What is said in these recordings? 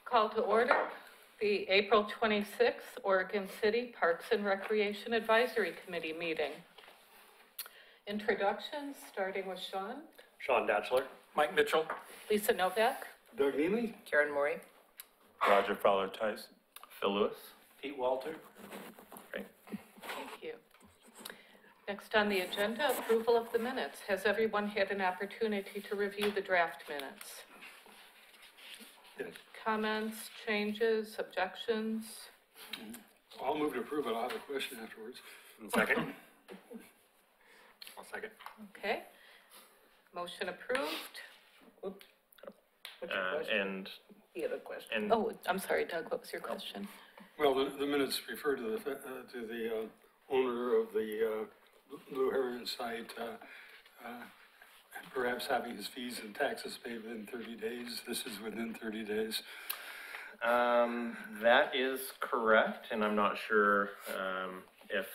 Call to order the April 26th Oregon City Parks and Recreation Advisory Committee meeting. Introductions, starting with Sean. Sean Datchler. Mike Mitchell. Lisa Novak. Doug Neely. Karen Morey. Roger Fowler-Tice. Phil Lewis. Pete Walter. Great. Thank you. Next on the agenda, approval of the minutes. Has everyone had an opportunity to review the draft minutes? Yes. Comments, changes, objections? I'll move to approve it. I'll have a question afterwards. Second. I'll second. Okay. Motion approved. What's your question? And He had a question. Oh, I'm sorry, Doug, what was your question? Well, the minutes refer to the owner of the Blue Heron site, perhaps having his fees and taxes paid within 30 days. This is within 30 days. that is correct, and I'm not sure if,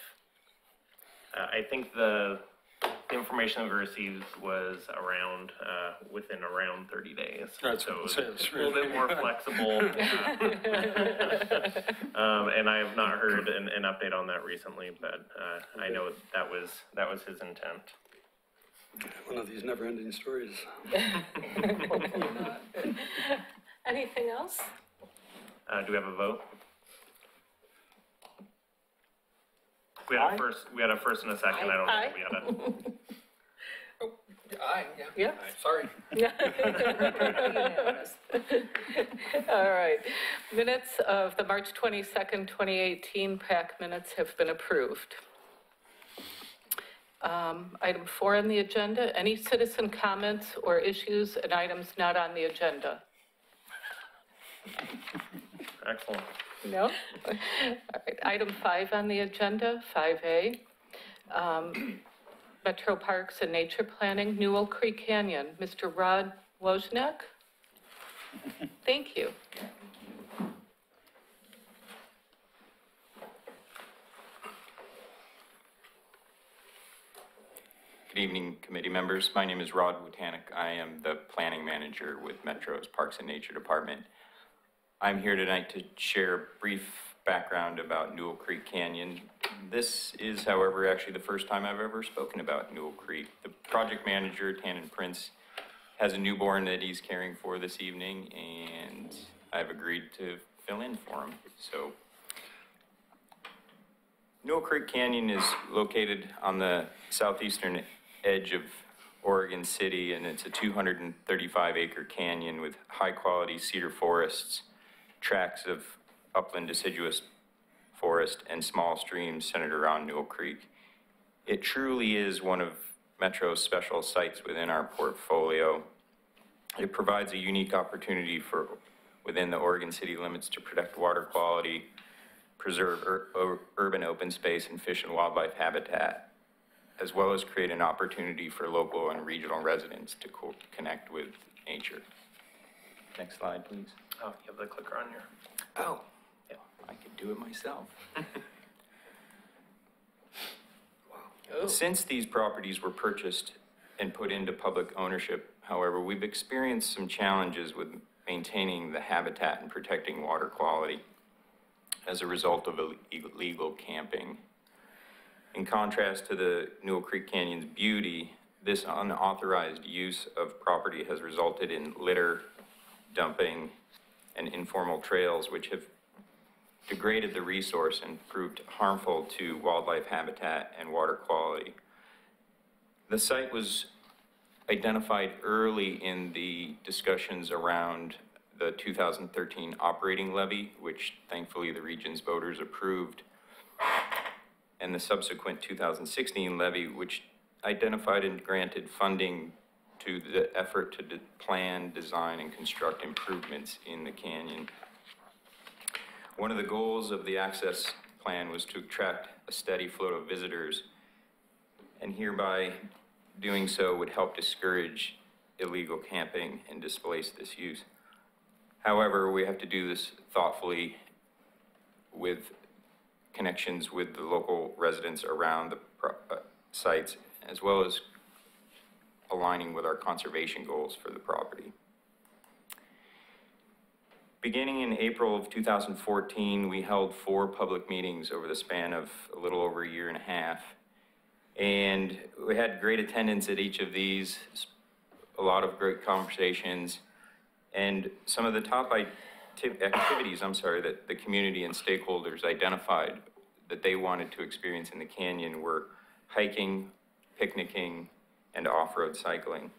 I think the information that we received was around, within around 30 days. That's so what it it's says, a little bit really. more flexible. And I have not heard an update on that recently, but I know that was his intent. One of these never-ending stories. Hopefully not. Anything else? Do we have a vote? We had a first and a second. I don't Aye. think we had a. Aye, yeah. Yeah. Aye, sorry. Yeah. Unanimous. All right. Minutes of the March 22nd, 2018 PAC minutes have been approved. Item 4 on the agenda, any citizen comments or issues and items not on the agenda? Excellent. No? All right. Item 5 on the agenda, 5A. Metro Parks and Nature Planning, Newell Creek Canyon. Mr. Rod Wozniak? Thank you. Good evening, committee members. My name is Rod Wozniak. I am the planning manager with Metro's Parks and Nature Department. I'm here tonight to share a brief background about Newell Creek Canyon. This is, however, actually the first time I've ever spoken about Newell Creek. The project manager, Tannen Prince, has a newborn that he's caring for this evening, and I've agreed to fill in for him. So, Newell Creek Canyon is located on the southeastern edge of Oregon City, and it's a 235-acre canyon with high-quality cedar forests, tracts of upland deciduous forest, and small streams centered around Newell Creek. It truly is one of Metro's special sites within our portfolio. It provides a unique opportunity for within the Oregon City limits to protect water quality, preserve urban open space and fish and wildlife habitat, as well as create an opportunity for local and regional residents to connect with nature. Next slide, please. Oh, you have the clicker on here. Oh, yeah, I could do it myself. Oh. Since these properties were purchased and put into public ownership, however, we've experienced some challenges with maintaining the habitat and protecting water quality as a result of illegal camping. In contrast to the Newell Creek Canyon's beauty, this unauthorized use of property has resulted in litter, dumping, and informal trails which have degraded the resource and proved harmful to wildlife habitat and water quality. The site was identified early in the discussions around the 2013 operating levy, which thankfully the region's voters approved, and the subsequent 2016 levy, which identified and granted funding to the effort to plan, design, and construct improvements in the canyon. One of the goals of the access plan was to attract a steady flow of visitors, and hereby doing so would help discourage illegal camping and displace this use. However, we have to do this thoughtfully with connections with the local residents around the sites, as well as aligning with our conservation goals for the property. Beginning in April of 2014, we held 4 public meetings over the span of a little over a year and a half. And we had great attendance at each of these, a lot of great conversations. And some of the top activities, that the community and stakeholders identified that they wanted to experience in the canyon were hiking, picnicking, and off-road cycling.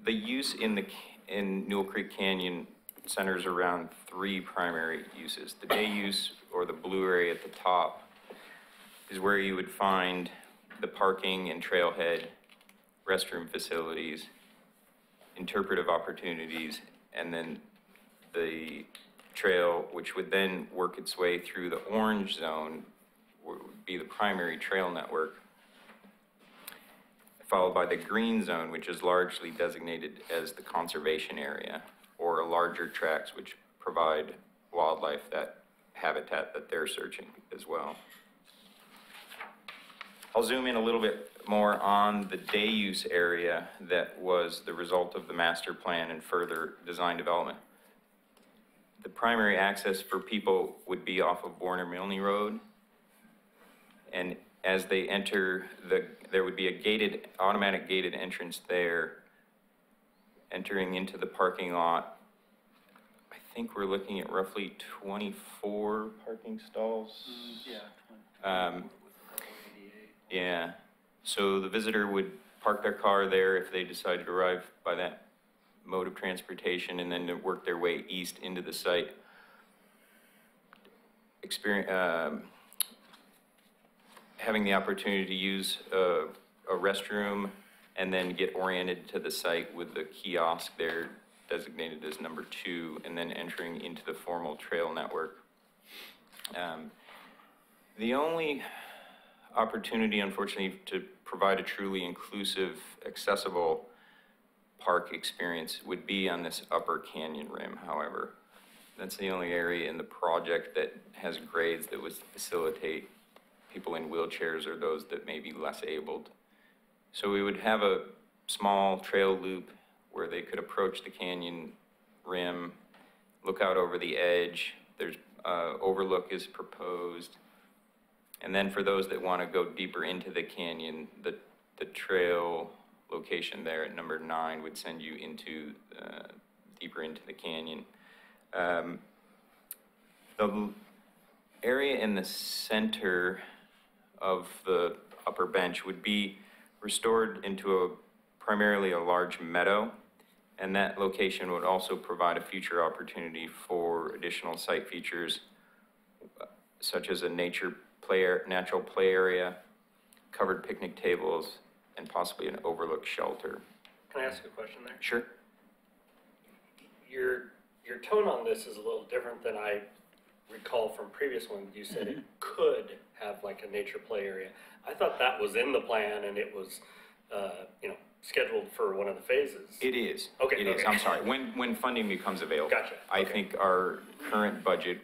The use in Newell Creek Canyon centers around 3 primary uses. The day use, or the blue area at the top, is where you would find the parking and trailhead, restroom facilities, interpretive opportunities, and then the trail, which would then work its way through the orange zone, would be the primary trail network, followed by the green zone, which is largely designated as the conservation area, or larger tracts which provide wildlife that habitat that they're searching as well. I'll zoom in a little bit more on the day use area that was the result of the master plan and further design development. The primary access for people would be off of Warner-Milne Road. And as they enter, there would be a automatic gated entrance there. Entering into the parking lot, I think we're looking at roughly 24 parking stalls. Yeah, so the visitor would park their car there if they decided to arrive by that mode of transportation, and then to work their way east into the site. Having the opportunity to use a restroom and then get oriented to the site with the kiosk there designated as number 2, and then entering into the formal trail network. The only opportunity, unfortunately, to provide a truly inclusive, accessible park experience would be on this upper canyon rim, however. That's the only area in the project that has grades that would facilitate people in wheelchairs or those that may be less abled. So we would have a small trail loop where they could approach the canyon rim, look out over the edge. There's overlook is proposed. And then for those that want to go deeper into the canyon, the trail location there at number 9 would send you into deeper into the canyon. The area in the center of the upper bench would be restored into primarily a large meadow, and that location would also provide a future opportunity for additional site features such as a natural play area, covered picnic tables, and possibly an overlook shelter. Can I ask a question there? Sure. Your tone on this is a little different than I recall from previous ones. You said it could have like a nature play area. I thought that was in the plan and it was, scheduled for one of the phases. It is. Okay. It is. Okay. I'm sorry. When funding becomes available. Gotcha. I Okay. think our current budget,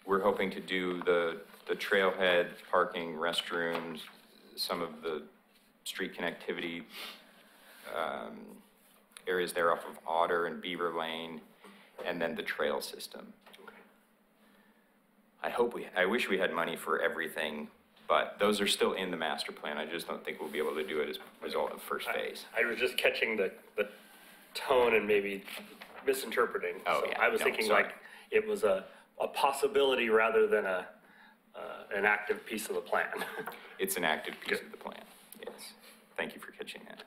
we're hoping to do the trailhead, parking, restrooms, some of the street connectivity areas there off of Otter and Beaver Lane, and then the trail system. I wish we had money for everything, but those are still in the master plan. I just don't think we'll be able to do it as a result of first phase. I was just catching the tone and maybe misinterpreting. Oh, So yeah. I was No, thinking sorry. like it was a possibility rather than an active piece of the plan. It's an active piece Good. of the plan, yes. Thank you for catching that.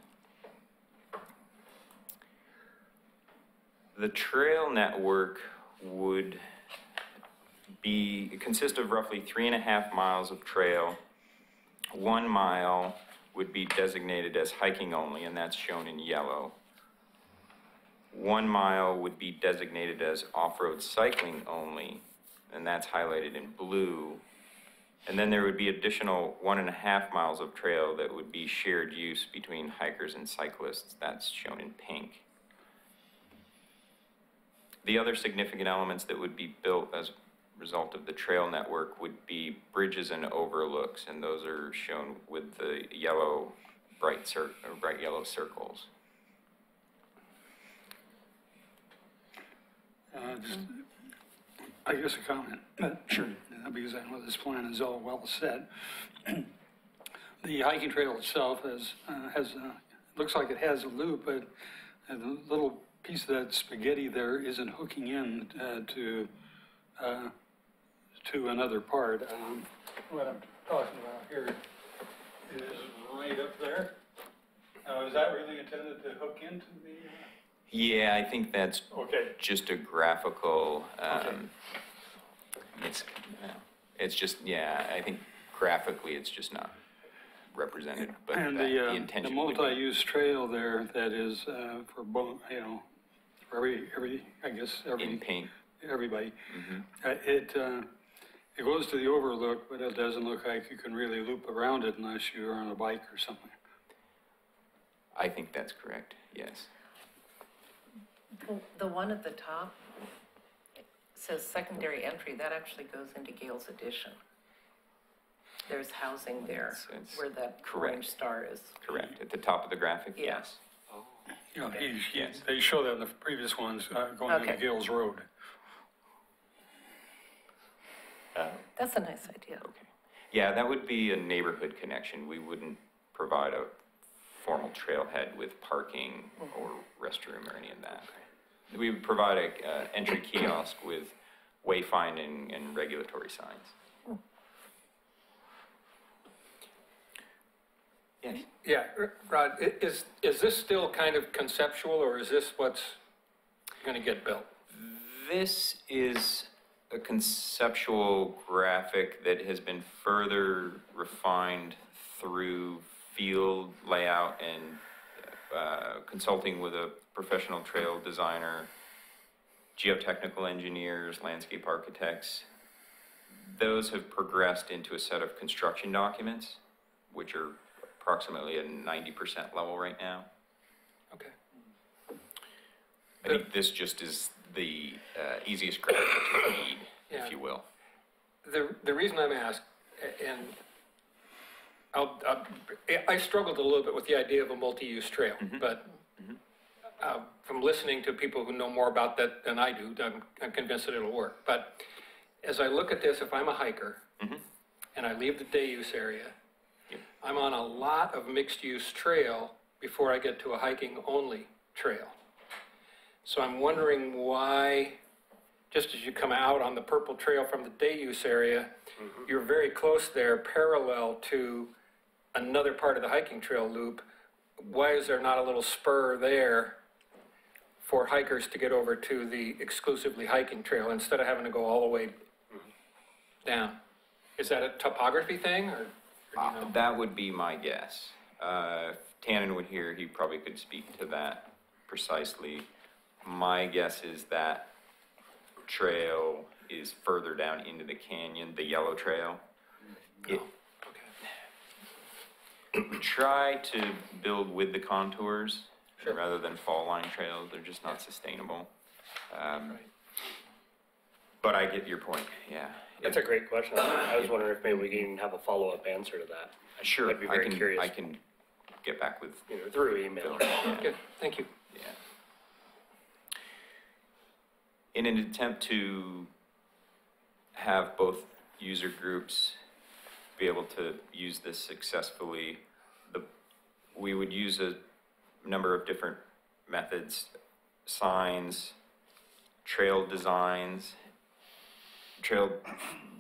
The trail network would consist of roughly 3.5 miles of trail. 1 mile would be designated as hiking only, and that's shown in yellow. 1 mile would be designated as off-road cycling only, and that's highlighted in blue. And then there would be additional 1.5 miles of trail that would be shared use between hikers and cyclists. That's shown in pink. The other significant elements that would be built as a result of the trail network would be bridges and overlooks, and those are shown with the yellow, bright yellow circles. just, I guess a comment. Sure. Because I know this plan is all well said. The hiking trail itself looks like it has a loop, but the little piece of that spaghetti there isn't hooking in to another part. What I'm talking about here is right up there. Is that really intended to hook into the? Yeah, I think that's Okay. just a graphical, Okay. it's just, yeah, I think graphically it's just not represented, but And the the intention would be. multi-use trail there, that is for both, for I guess, In paint. everybody. Mhm. It goes to the overlook, but it doesn't look like you can really loop around it unless you're on a bike or something. I think that's correct, yes. The one at the top says secondary entry, that actually goes into Gale's addition. There's housing there It's where that correct. orange star is. Correct, at the top of the graphic, Yeah. yes. Yes. They show that in the previous ones going into Okay. Gales Road. That's a nice idea. Okay. Yeah, that would be a neighborhood connection. We wouldn't provide a formal trailhead with parking or restroom or any of that. We would provide a entry kiosk with wayfinding and regulatory signs. Yes. Yeah, Rod, is this still kind of conceptual, or is this what's going to get built? This is a conceptual graphic that has been further refined through field layout and consulting with a professional trail designer, geotechnical engineers, landscape architects. Those have progressed into a set of construction documents, which are approximately at 90% level right now. Okay. I think this just is the easiest graphic to read, Yeah. if you will. The reason I'm asked, and I struggled a little bit with the idea of a multi-use trail, but from listening to people who know more about that than I do, I'm convinced that it'll work. But as I look at this, if I'm a hiker and I leave the day use area, I'm on a lot of mixed-use trail before I get to a hiking-only trail. So I'm wondering why, just as you come out on the purple trail from the day use area, you're very close there, parallel to another part of the hiking trail loop. Why is there not a little spur there for hikers to get over to the exclusively hiking trail instead of having to go all the way down? Is that a topography thing, or do you know? That would be my guess. If Tannen would here, he probably could speak to that precisely. My guess is that trail is further down into the canyon, the yellow trail. It- Okay. We try to build with the contours Sure. rather than fall line trails. They're just not sustainable. Right. But I get your point, yeah. That's a great question. I was wondering if maybe we can even have a follow-up answer to that. Sure, I'd be very curious. I can get back with, Through email. Good, thank you. yeah. In an attempt to have both user groups be able to use this successfully, we would use a number of different methods: signs, trail designs, trail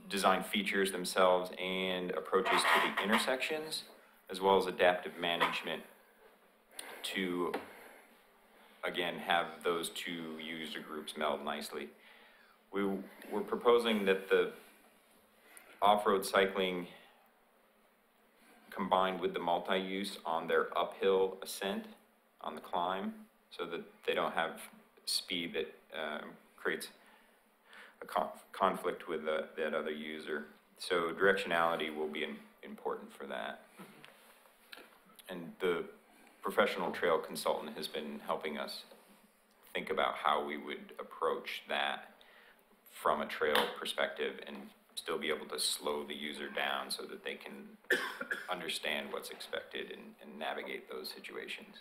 design features themselves, and approaches to the intersections, as well as adaptive management to, again, have those two user groups meld nicely. We're proposing that the off-road cycling combined with the multi-use on their uphill ascent on the climb, so that they don't have speed that creates a conflict with that other user. So directionality will be important for that. And the professional trail consultant has been helping us think about how we would approach that from a trail perspective and still be able to slow the user down so that they can understand what's expected and navigate those situations.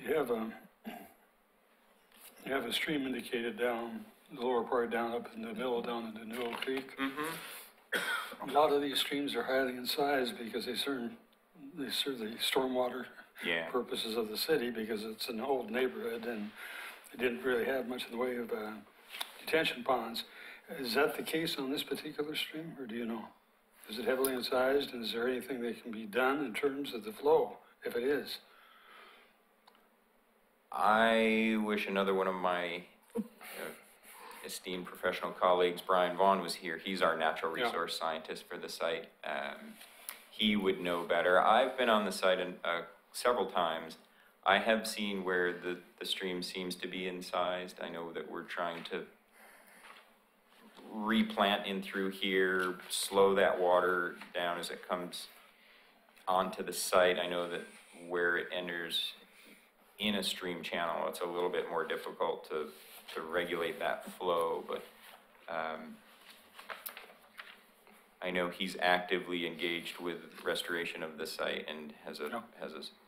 You have You have a stream indicated down, the lower part down up in the middle, down into Newell Creek. A lot of these streams are highly incised because they serve the stormwater Yeah. purposes of the city, because it's an old neighborhood and they didn't really have much in the way of detention ponds. Is that the case on this particular stream, or do you know? Is it heavily incised, and is there anything that can be done in terms of the flow, if it is? I wish another one of my esteemed professional colleagues, Brian Vaughn, was here. He's our natural Yeah. resource scientist for the site. He would know better. I've been on the site several times. I have seen where the stream seems to be incised. I know that we're trying to replant in through here, slow that water down as it comes onto the site. I know that where it enters in a stream channel, it's a little bit more difficult to regulate that flow, but I know he's actively engaged with restoration of the site and has a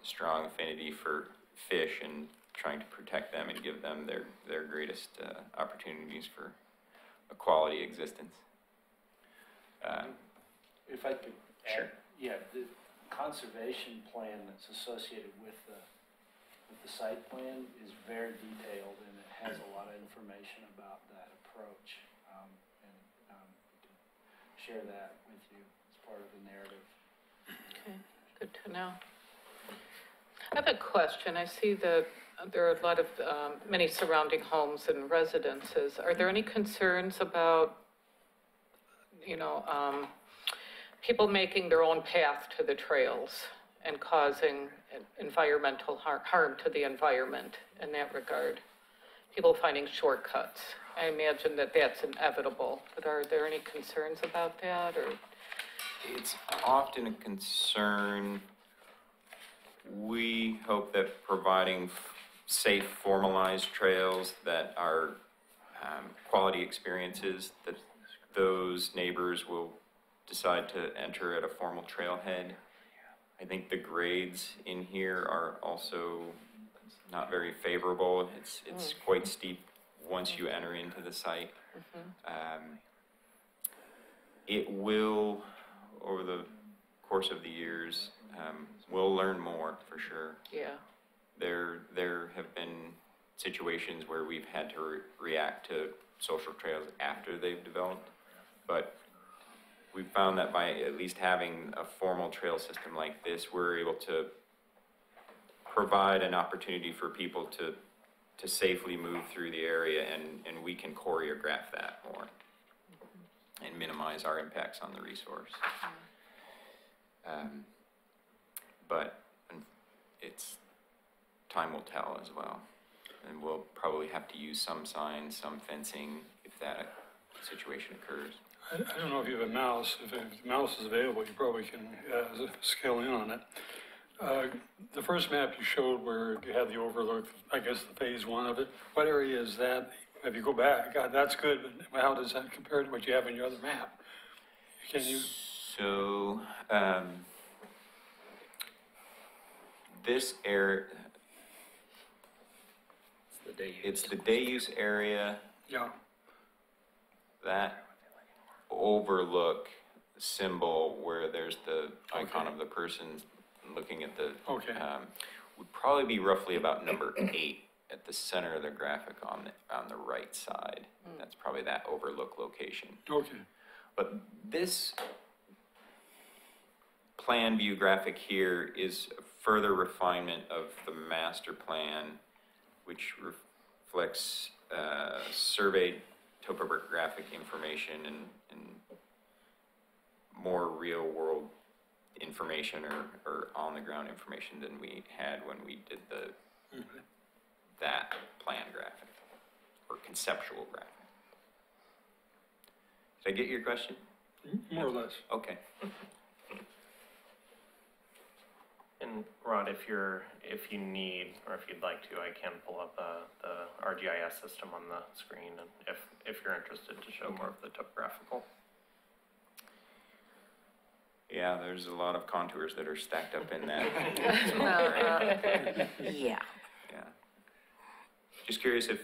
strong affinity for fish and trying to protect them and give them their greatest opportunities for a quality existence. If I could add. Sure. Yeah, the conservation plan that's associated with the site plan is very detailed, and it has a lot of information about that approach. Share that with you as part of the narrative. Okay, good to know. I have a question. I see that there are a lot of, many surrounding homes and residences. Are there any concerns about, people making their own path to the trails and causing environmental harm to the environment in that regard? People finding shortcuts. I imagine that that's inevitable, but are there any concerns about that, or? It's often a concern. We hope that providing safe, formalized trails that are quality experiences, that those neighbors will decide to enter at a formal trailhead. I think the grades in here are also not very favorable. It's quite steep once you enter into the site. It will, over the course of the years, we'll learn more for sure. Yeah. There have been situations where we've had to react to social trails after they've developed, but we've found that by at least having a formal trail system like this, we're able to provide an opportunity for people to safely move through the area, and we can choreograph that more and minimize our impacts on the resource. But time will tell as well. And we'll probably have to use some signs, some fencing, if that situation occurs. I don't know if you have a mouse. If the mouse is available, you probably can scale in on it. The first map you showed where you had the overlook, I guess the phase one of it, what area is that? If you go back, that's good, but how does that compare to what you have in your other map? Can you? So, this area, it's the day use area. Yeah. That overlook symbol where there's the icon of the person looking at the, would probably be roughly about number 8 at the center of the graphic on the right side. That's probably that overlook location. Okay. But this plan view graphic here is a further refinement of the master plan, which reflects surveyed topographic information and more real world information or on the ground information than we had when we did that plan graphic or conceptual graphic. Did I get your question? More or less. Okay. And Rod, if you need, or if you'd like to, I can pull up the ArcGIS system on the screen, and if you're interested to show more of the topographical. Yeah, there's a lot of contours that are stacked up in that. Yeah. Yeah. Just curious if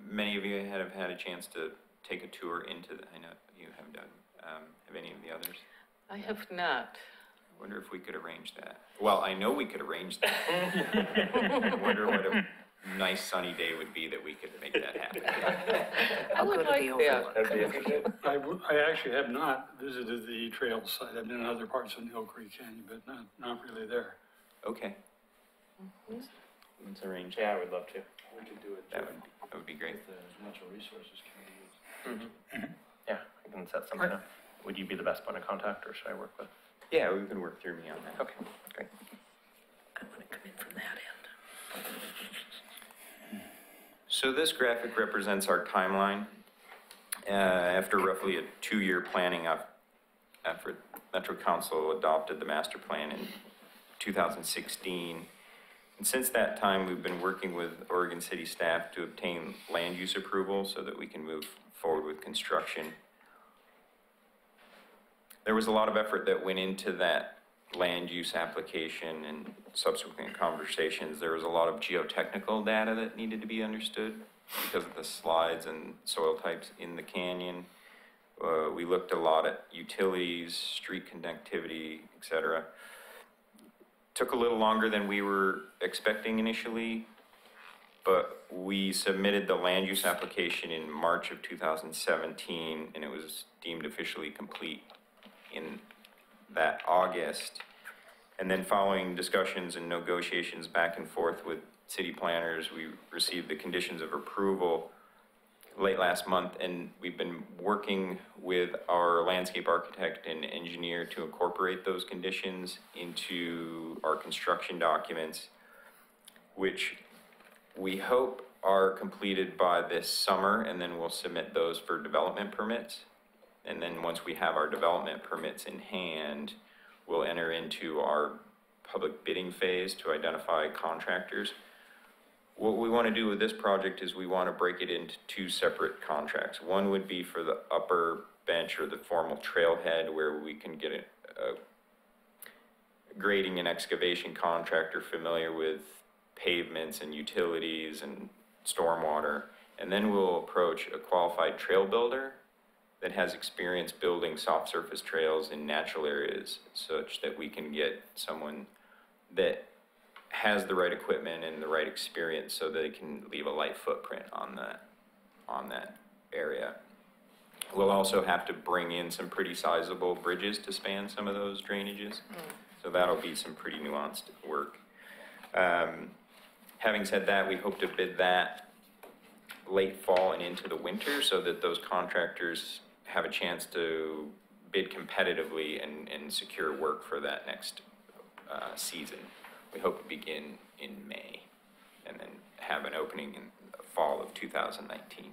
many of you have had a chance to take a tour into the, I know you have, Doug. Have any of the others? I have not. I wonder if we could arrange that. Well, I know we could arrange that. I wonder what a nice sunny day would be that we could make that happen. I I'll go would to the like that. Overlook. That'd be interesting. I actually have not visited the trail site. I've been in other parts of Mill Creek Canyon, but not really there. Okay. Let's arrange Yeah, I that. would love to. We could do it That would be great. with the Natural Resources Committee. Yeah, I can set something up. Would you be the best point of contact, or should I work with? Yeah, we can work through me on that. Okay, great. I want to come in from that end. So this graphic represents our timeline. After roughly a 2-year planning effort, Metro Council adopted the master plan in 2016. And since that time, we've been working with Oregon City staff to obtain land use approval so that we can move forward with construction. There was a lot of effort that went into that land use application and subsequent conversations. There was a lot of geotechnical data that needed to be understood because of the slides and soil types in the canyon. We looked a lot at utilities, street connectivity, etc. Took a little longer than we were expecting initially, but we submitted the land use application in March of 2017, and it was deemed officially complete in that August. And then following discussions and negotiations back and forth with city planners, we received the conditions of approval late last month, and we've been working with our landscape architect and engineer to incorporate those conditions into our construction documents, which we hope are completed by this summer, and then we'll submit those for development permits. And then once we have our development permits in hand, we'll enter into our public bidding phase to identify contractors. What we want to do with this project is we want to break it into 2 separate contracts. One would be for the upper bench or the formal trailhead, where we can get a grading and excavation contractor familiar with pavements and utilities and stormwater. And then we'll approach a qualified trail builder that has experience building soft surface trails in natural areas, such that we can get someone that has the right equipment and the right experience so they can leave a light footprint on that area. We'll also have to bring in some pretty sizable bridges to span some of those drainages. So that'll be some pretty nuanced work. Having said that, we hope to bid that late fall and into the winter so that those contractors have a chance to bid competitively and secure work for that next season. We hope to begin in May and then have an opening in the fall of 2019.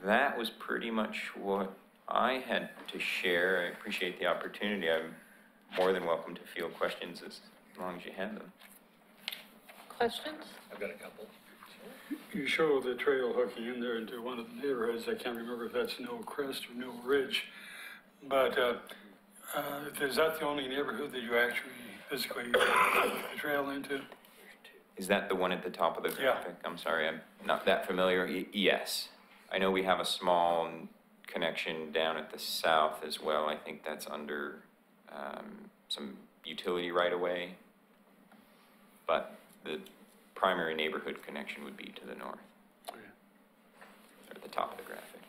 That was pretty much what I had to share. I appreciate the opportunity. I'm more than welcome to field questions as long as you have them. Questions? I've got a couple. You show the trail hooking in there into one of the neighborhoods. I can't remember if that's Mill Crest or Mill Ridge, but is that the only neighborhood that you actually physically hook the trail into? Is that the one at the top of the Yeah. graphic? I'm sorry, I'm not that familiar. Yes. I know we have a small connection down at the south as well. I think that's under some utility right-of-way. But the primary neighborhood connection would be to the north. Okay. Or at the top of the graphic.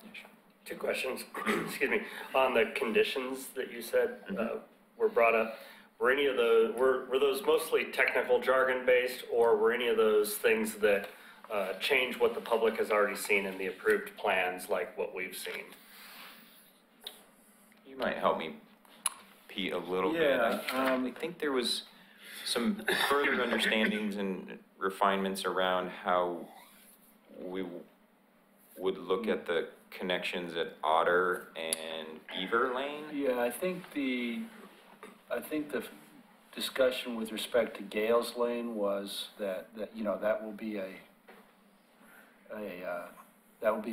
Yeah, sure. 2 questions, excuse me, on the conditions that you said were brought up. Were any of the, were those mostly technical jargon based, or were any of those things that change what the public has already seen in the approved plans, like what we've seen? You might help me, Pete, a little Yeah, bit. I think there was some further understandings and refinements around how we would look at the connections at Otter and Beaver Lane. Yeah, I think the discussion with respect to Gales Lane was that you know, that will be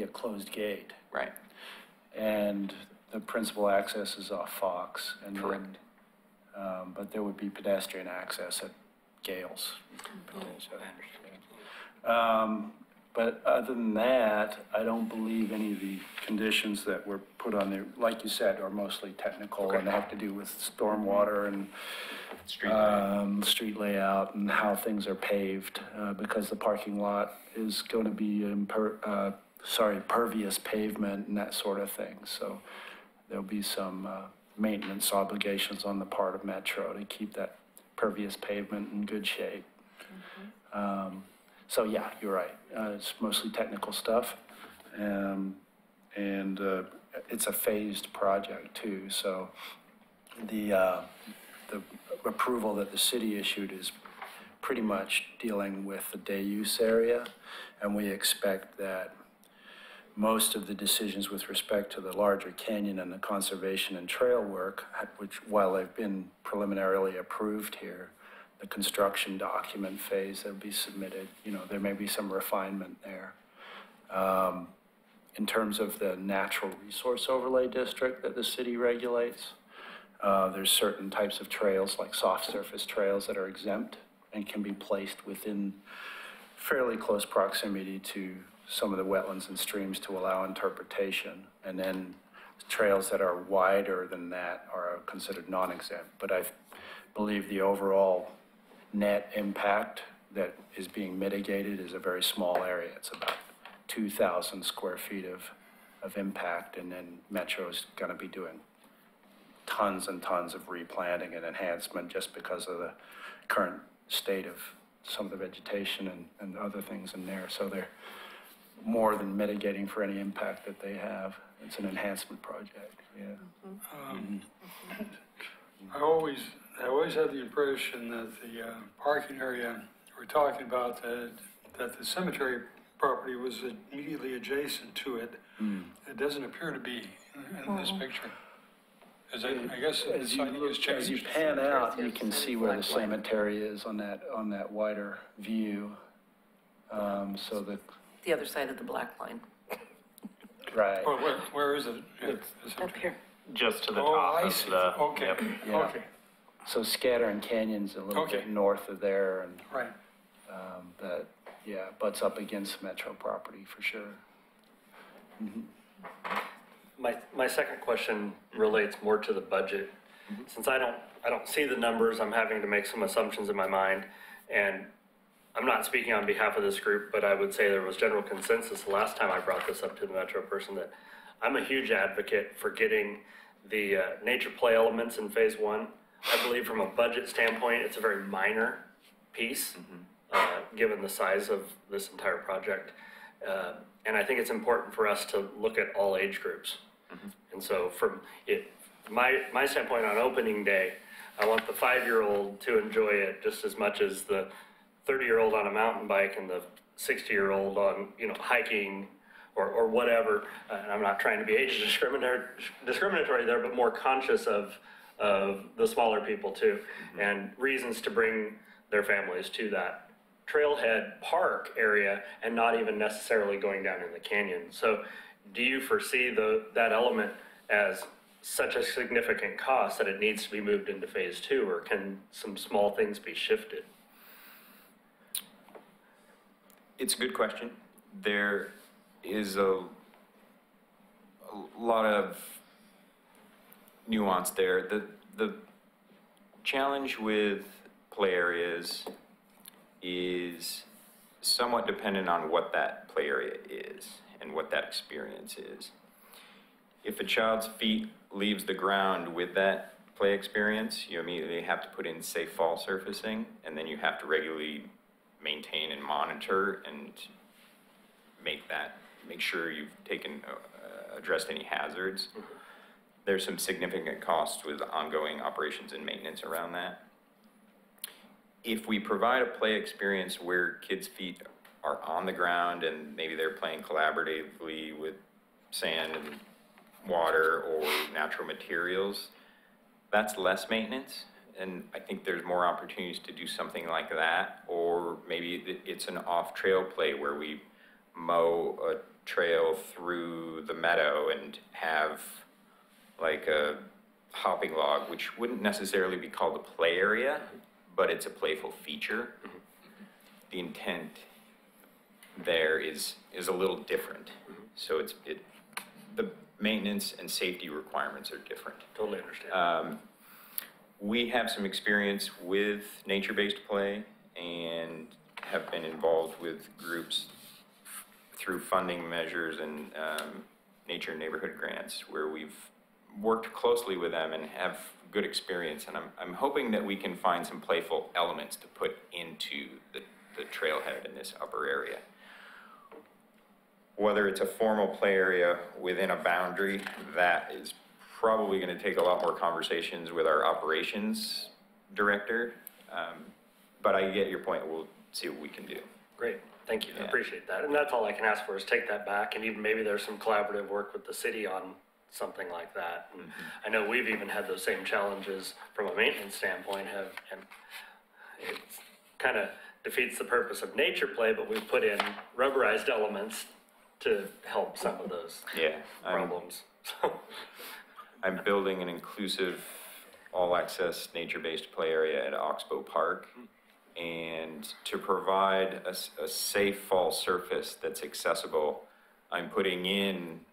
a closed gate. Right. And the principal access is off Fox. And Correct. then, but there would be pedestrian access Gales. But other than that, I don't believe any of the conditions that were put on there, like you said, are mostly technical and they have to do with stormwater and street layout and how things are paved, because the parking lot is going to be pervious pavement and that sort of thing. So there'll be some maintenance obligations on the part of Metro to keep that pervious pavement in good shape. So yeah, you're right. It's mostly technical stuff. And it's a phased project too. So the approval that the city issued is pretty much dealing with the day use area. And we expect that most of the decisions with respect to the larger canyon and the conservation and trail work, which while they've been preliminarily approved here, the construction document phase that will be submitted, there may be some refinement there. In terms of the natural resource overlay district that the city regulates, there's certain types of trails like soft surface trails that are exempt and can be placed within fairly close proximity to some of the wetlands and streams to allow interpretation. And then trails that are wider than that are considered non-exempt. But I believe the overall net impact that is being mitigated is a very small area. It's about 2,000 square feet of impact, and then Metro's going to be doing tons and tons of replanting and enhancement just because of the current state of some of the vegetation and other things in there. So they're more than mitigating for any impact that they have. It's an enhancement project, yeah. I always had the impression that the parking area we're talking about, that the cemetery property was immediately adjacent to it. It doesn't appear to be in this picture. I guess the sighting has changed. As you pan out, you can see where the cemetery is on that wider view. So that The other side of the black line. right. Oh, where is it? Up here. Just to the Oh, top I of see. the. Okay, Yep. Yeah. okay, So Scattering Canyon's a little Okay. bit north of there, and right. that butts up against Metro property for sure. My second question relates more to the budget. Since I don't see the numbers, I'm having to make some assumptions in my mind. And I'm not speaking on behalf of this group, but I would say there was general consensus the last time I brought this up to the Metro person that I'm a huge advocate for getting the nature play elements in phase one. I believe from a budget standpoint, it's a very minor piece, given the size of this entire project. And I think it's important for us to look at all age groups. And so from my standpoint on opening day, I want the 5-year-old to enjoy it just as much as the 30-year-old on a mountain bike and the 60-year-old on, hiking or whatever. And I'm not trying to be age discriminatory there, but more conscious of the smaller people too, and reasons to bring their families to that trailhead park area and not even necessarily going down in the canyon. So do you foresee that element as such a significant cost that it needs to be moved into phase two, or can some small things be shifted? It's a good question. There is a lot of nuance there. The challenge with play areas is somewhat dependent on what that play area is and what that experience is. If a child's feet leaves the ground with that play experience, you immediately have to put in safe fall surfacing, and then you have to regularly maintain and monitor and make sure you've addressed any hazards. There's some significant costs with ongoing operations and maintenance around that. If we provide a play experience where kids' feet are on the ground and maybe they're playing collaboratively with sand and water or natural materials, that's less maintenance. And I think there's more opportunities to do something like that. Or maybe it's an off-trail play where we mow a trail through the meadow and have like a hopping log, which wouldn't necessarily be called a play area, but it's a playful feature. The intent there is a little different. So the maintenance and safety requirements are different. Totally understand. We have some experience with nature-based play and have been involved with groups through funding measures and nature and neighborhood grants where we've worked closely with them and have good experience. And I'm hoping that we can find some playful elements to put into the trailhead in this upper area. Whether it's a formal play area within a boundary, that is probably going to take a lot more conversations with our operations director. But I get your point. We'll see what we can do. Great, thank you, I Yeah. appreciate that. And that's all I can ask for is take that back, and even maybe there's some collaborative work with the city on something like that. And I know we've even had those same challenges from a maintenance standpoint, and it kind of defeats the purpose of nature play, but we've put in rubberized elements to help some of those Yeah. problems. I'm building an inclusive, all-access, nature-based play area at Oxbow Park. And to provide a safe fall surface that's accessible, I'm putting in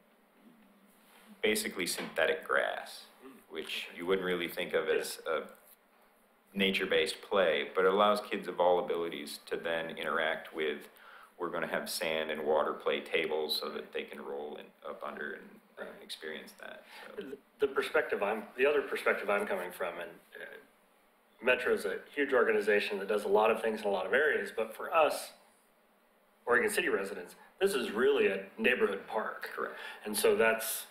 basically synthetic grass, which you wouldn't really think of as a nature-based play, but it allows kids of all abilities to then interact with. We're going to have sand and water play tables so that they can roll up under and experience that. So. The other perspective I'm coming from, and Metro is a huge organization that does a lot of things in a lot of areas, but for us, Oregon City residents, this is really a neighborhood park. Correct. And so that's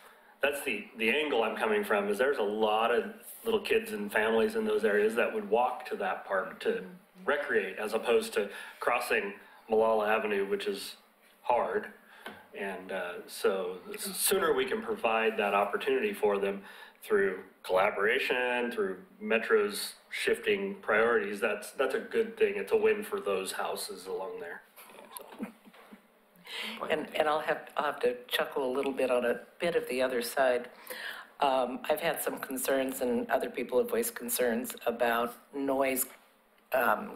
the angle I'm coming from, is there's a lot of little kids and families in those areas that would walk to that park to recreate, as opposed to crossing Malala Avenue, which is hard. And so the sooner we can provide that opportunity for them through collaboration, through Metro's shifting priorities, that's a good thing. It's a win for those houses along there. So. And I'll have to chuckle a little bit on a bit of the other side. I've had some concerns, and other people have voiced concerns about noise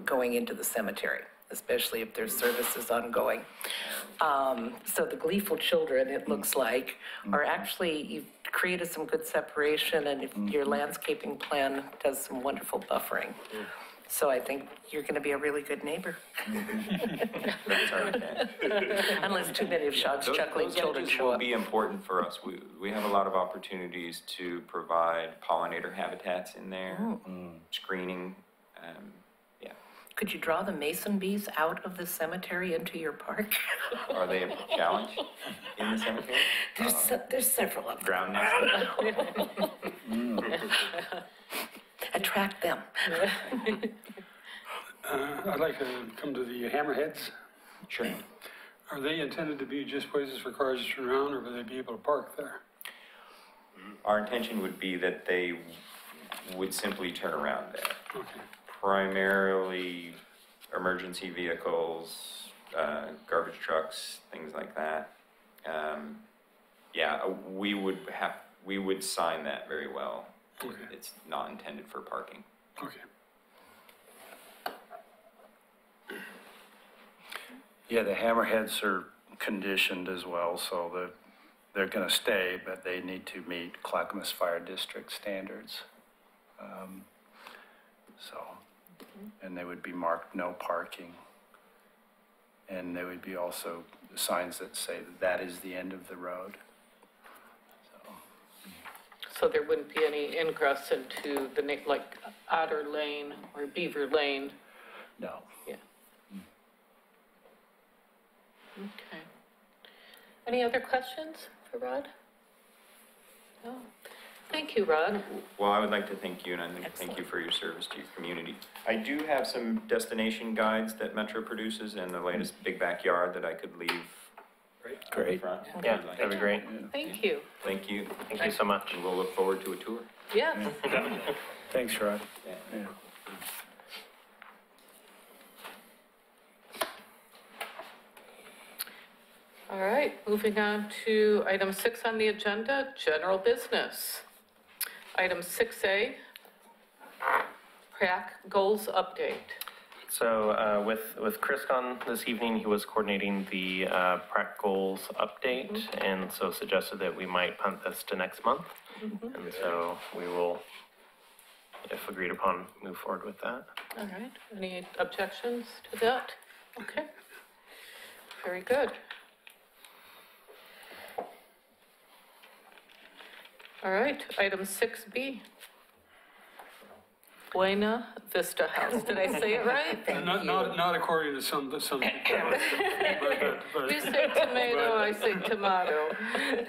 going into the cemetery, especially if there's services ongoing. So the gleeful children, it looks like, are actually, you've created some good separation, and if your landscaping plan does some wonderful buffering. So I think you're going to be a really good neighbor. That's our intent. Unless too many of Sean's chuckling Those children edges show will up. be important for us. We have a lot of opportunities to provide pollinator habitats in there, screening. Yeah. Could you draw the mason bees out of the cemetery into your park? Are they a challenge in the cemetery? There's several of them. Ground nest? Attract them. I'd like to come to the hammerheads. Sure. Are they intended to be just places for cars to turn around, or will they be able to park there? Our intention would be that they would simply turn around there. Okay. Primarily emergency vehicles, garbage trucks, things like that. Yeah, we would sign that very well. Okay. It's not intended for parking. Okay. Yeah, the hammerheads are conditioned as well, so they're going to stay, but they need to meet Clackamas Fire District standards. And they would be marked no parking. And there would be also signs that say that is the end of the road. So there wouldn't be any ingress into the, like Otter Lane or Beaver Lane? No. Yeah. Okay. Any other questions for Rod? No. Thank you, Rod. Well, I would like to thank you, and I thank you for your service to your community. I do have some destination guides that Metro produces and the latest Big Backyard that I could leave Great. up front. Yeah, that'd be great. Thank you. Thank you. Thank you so much. And we'll look forward to a tour. Yeah. Thanks, Rod. Yeah. All right, moving on to item 6 on the agenda, general business. Item 6A, PrAC goals update. So with Chris gone this evening, he was coordinating the PrAC goals update, and so suggested that we might punt this to next month. And so we will, if agreed upon, move forward with that. All right, any objections to that? Okay, very good. All right, item 6B. Buena Vista House, did I say it right? Not according to some people. You say tomato, I say tomato.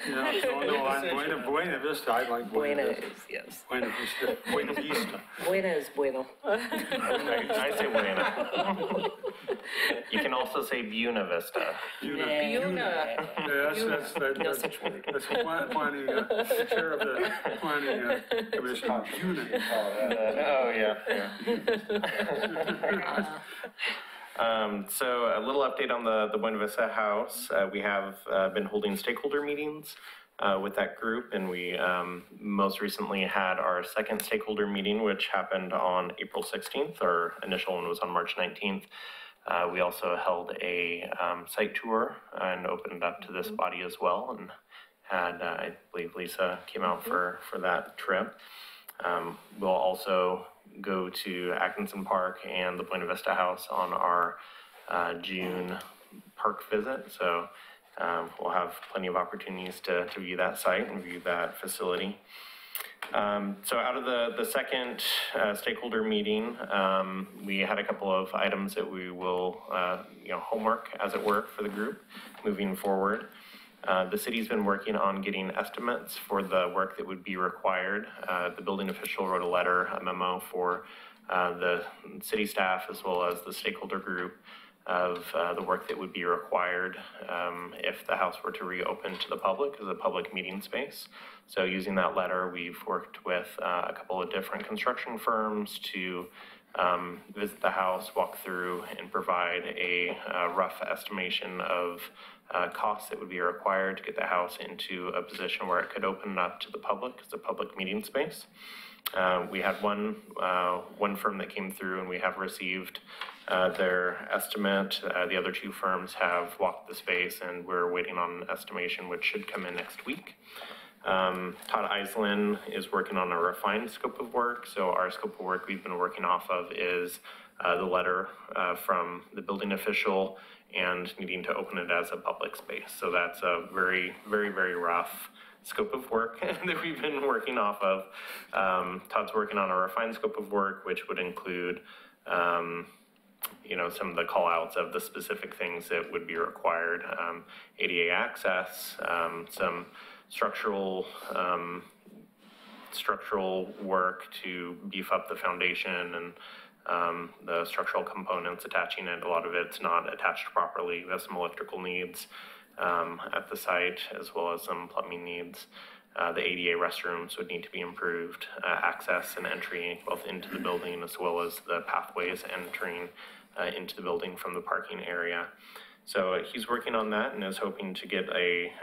No, I'm Buena Vista, I like Buena Buena Vista. is, yes. Buena Vista, Buena Vista. Buena is bueno. I say Buena. You can also say Buena Vista. Buna. Yes, that's planning, chair of the planning commission, Buna. Oh, yeah. So a little update on the Buena Vista House. We have been holding stakeholder meetings with that group, and we most recently had our second stakeholder meeting, which happened on April 16th. Our initial one was on March 19th. We also held a site tour and opened it up to this body as well, and had, I believe Lisa came out for that trip. We'll also go to Atkinson Park and the Buena Vista House on our June park visit. So we'll have plenty of opportunities to view that site and view that facility. So out of the second stakeholder meeting, we had a couple of items that we will, homework, as it were, for the group moving forward. The city's been working on getting estimates for the work that would be required. The building official wrote a letter, a memo for the city staff as well as the stakeholder group of the work that would be required if the house were to reopen to the public as a public meeting space. So using that letter, we've worked with a couple of different construction firms to visit the house, walk through, and provide a rough estimation of costs that would be required to get the house into a position where it could open up to the public as a public meeting space. We had one firm that came through, and we have received their estimate. The other two firms have walked the space, and we're waiting on an estimation, which should come in next week. Todd Eislin is working on a refined scope of work. So our scope of work we've been working off of is the letter from the building official and needing to open it as a public space. So that's a very, very, very rough scope of work that we've been working off of. Todd's working on a refined scope of work, which would include some of the call outs of the specific things that would be required, ADA access, some structural work to beef up the foundation and the structural components attaching it. A lot of it's not attached properly. We have some electrical needs at the site, as well as some plumbing needs. The ADA restrooms would need to be improved, access and entry both into the building as well as the pathways entering into the building from the parking area. So he's working on that and is hoping to get a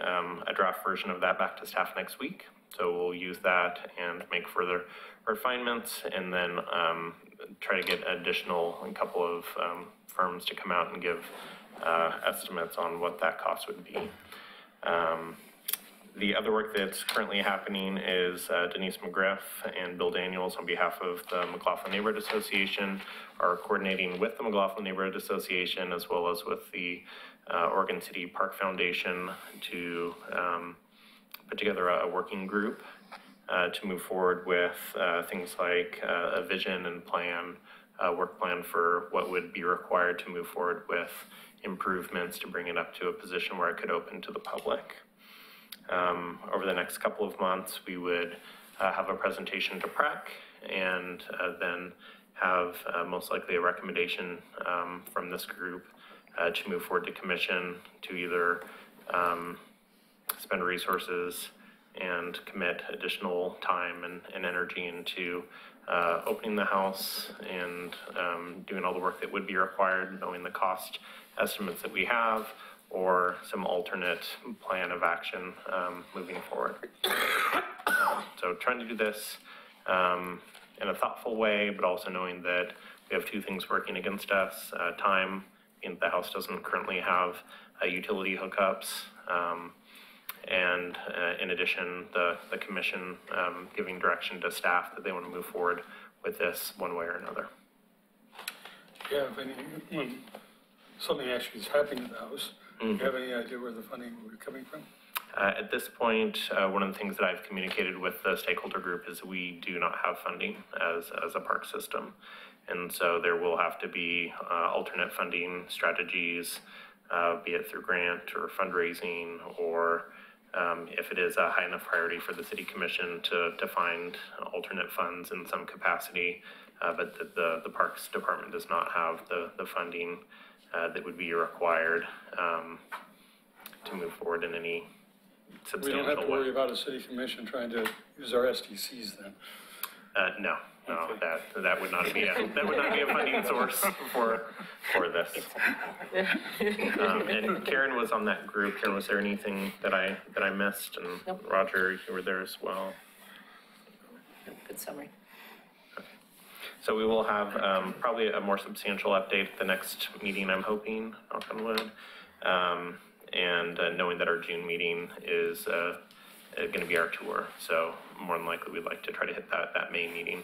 draft version of that back to staff next week. So we'll use that and make further refinements, and then try to get a couple of firms to come out and give estimates on what that cost would be. The other work that's currently happening is Denise McGriff and Bill Daniels, on behalf of the McLaughlin Neighborhood Association, are coordinating with the McLaughlin Neighborhood Association as well as with the Oregon City Park Foundation to put together a working group to move forward with things like a vision and plan, work plan for what would be required to move forward with improvements to bring it up to a position where it could open to the public. Over the next couple of months, we would have a presentation to PrAC, and then have most likely a recommendation from this group to move forward to commission to either spend resources and commit additional time and energy into opening the house and doing all the work that would be required, knowing the cost estimates that we have, or some alternate plan of action moving forward. So trying to do this in a thoughtful way, but also knowing that we have two things working against us. Time, and the House doesn't currently have utility hookups. And in addition, the commission giving direction to staff that they want to move forward with this one way or another. Yeah, when something actually is happening to the house, do you have any idea where the funding will be coming from? At this point, one of the things that I've communicated with the stakeholder group is we do not have funding as a park system. And so there will have to be alternate funding strategies, be it through grant or fundraising, or if it is a high enough priority for the city commission to find alternate funds in some capacity, but the Parks Department does not have the funding that would be required to move forward in any We don't substantial have to worry way. about a city commission trying to use our SDCs then. No, that would not be a funding source for this. And Karen was on that group. Karen, was there anything that I missed? And Nope. Roger, you were there as well. Good summary. So we will have probably a more substantial update at the next meeting, I'm hoping, knock on wood. And knowing that our June meeting is going to be our tour. So more than likely, we'd like to try to hit that May meeting.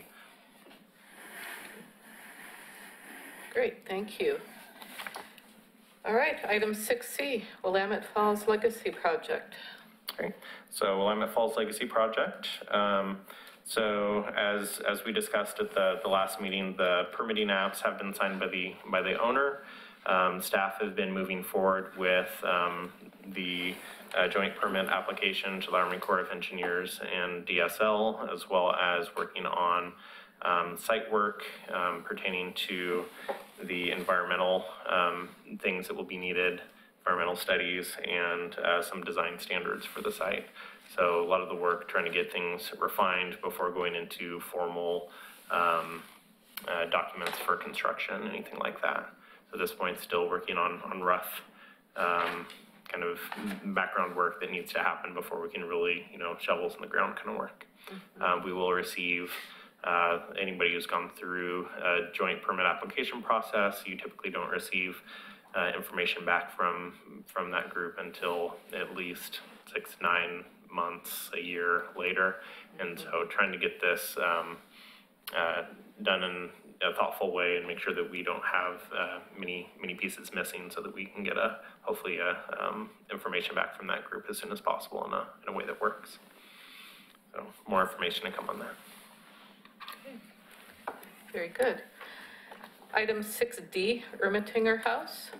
Great, thank you. All right, item 6C, Willamette Falls Legacy Project. Great. So Willamette Falls Legacy Project. So as we discussed at the last meeting, the permitting apps have been signed by the owner. Staff has been moving forward with the joint permit application to the Army Corps of Engineers and DSL, as well as working on site work pertaining to the environmental things that will be needed, environmental studies, and some design standards for the site. So a lot of the work trying to get things refined before going into formal documents for construction, anything like that. So at this point, still working on rough kind of background work that needs to happen before we can really, shovels in the ground kind of work. We will receive anybody who's gone through a joint permit application process. You typically don't receive information back from that group until at least 6-9 months, a year later. And so trying to get this done in a thoughtful way and make sure that we don't have many pieces missing, so that we can get hopefully information back from that group as soon as possible in a way that works. So more information to come on that. Very good. Item 6D, Ermitinger House.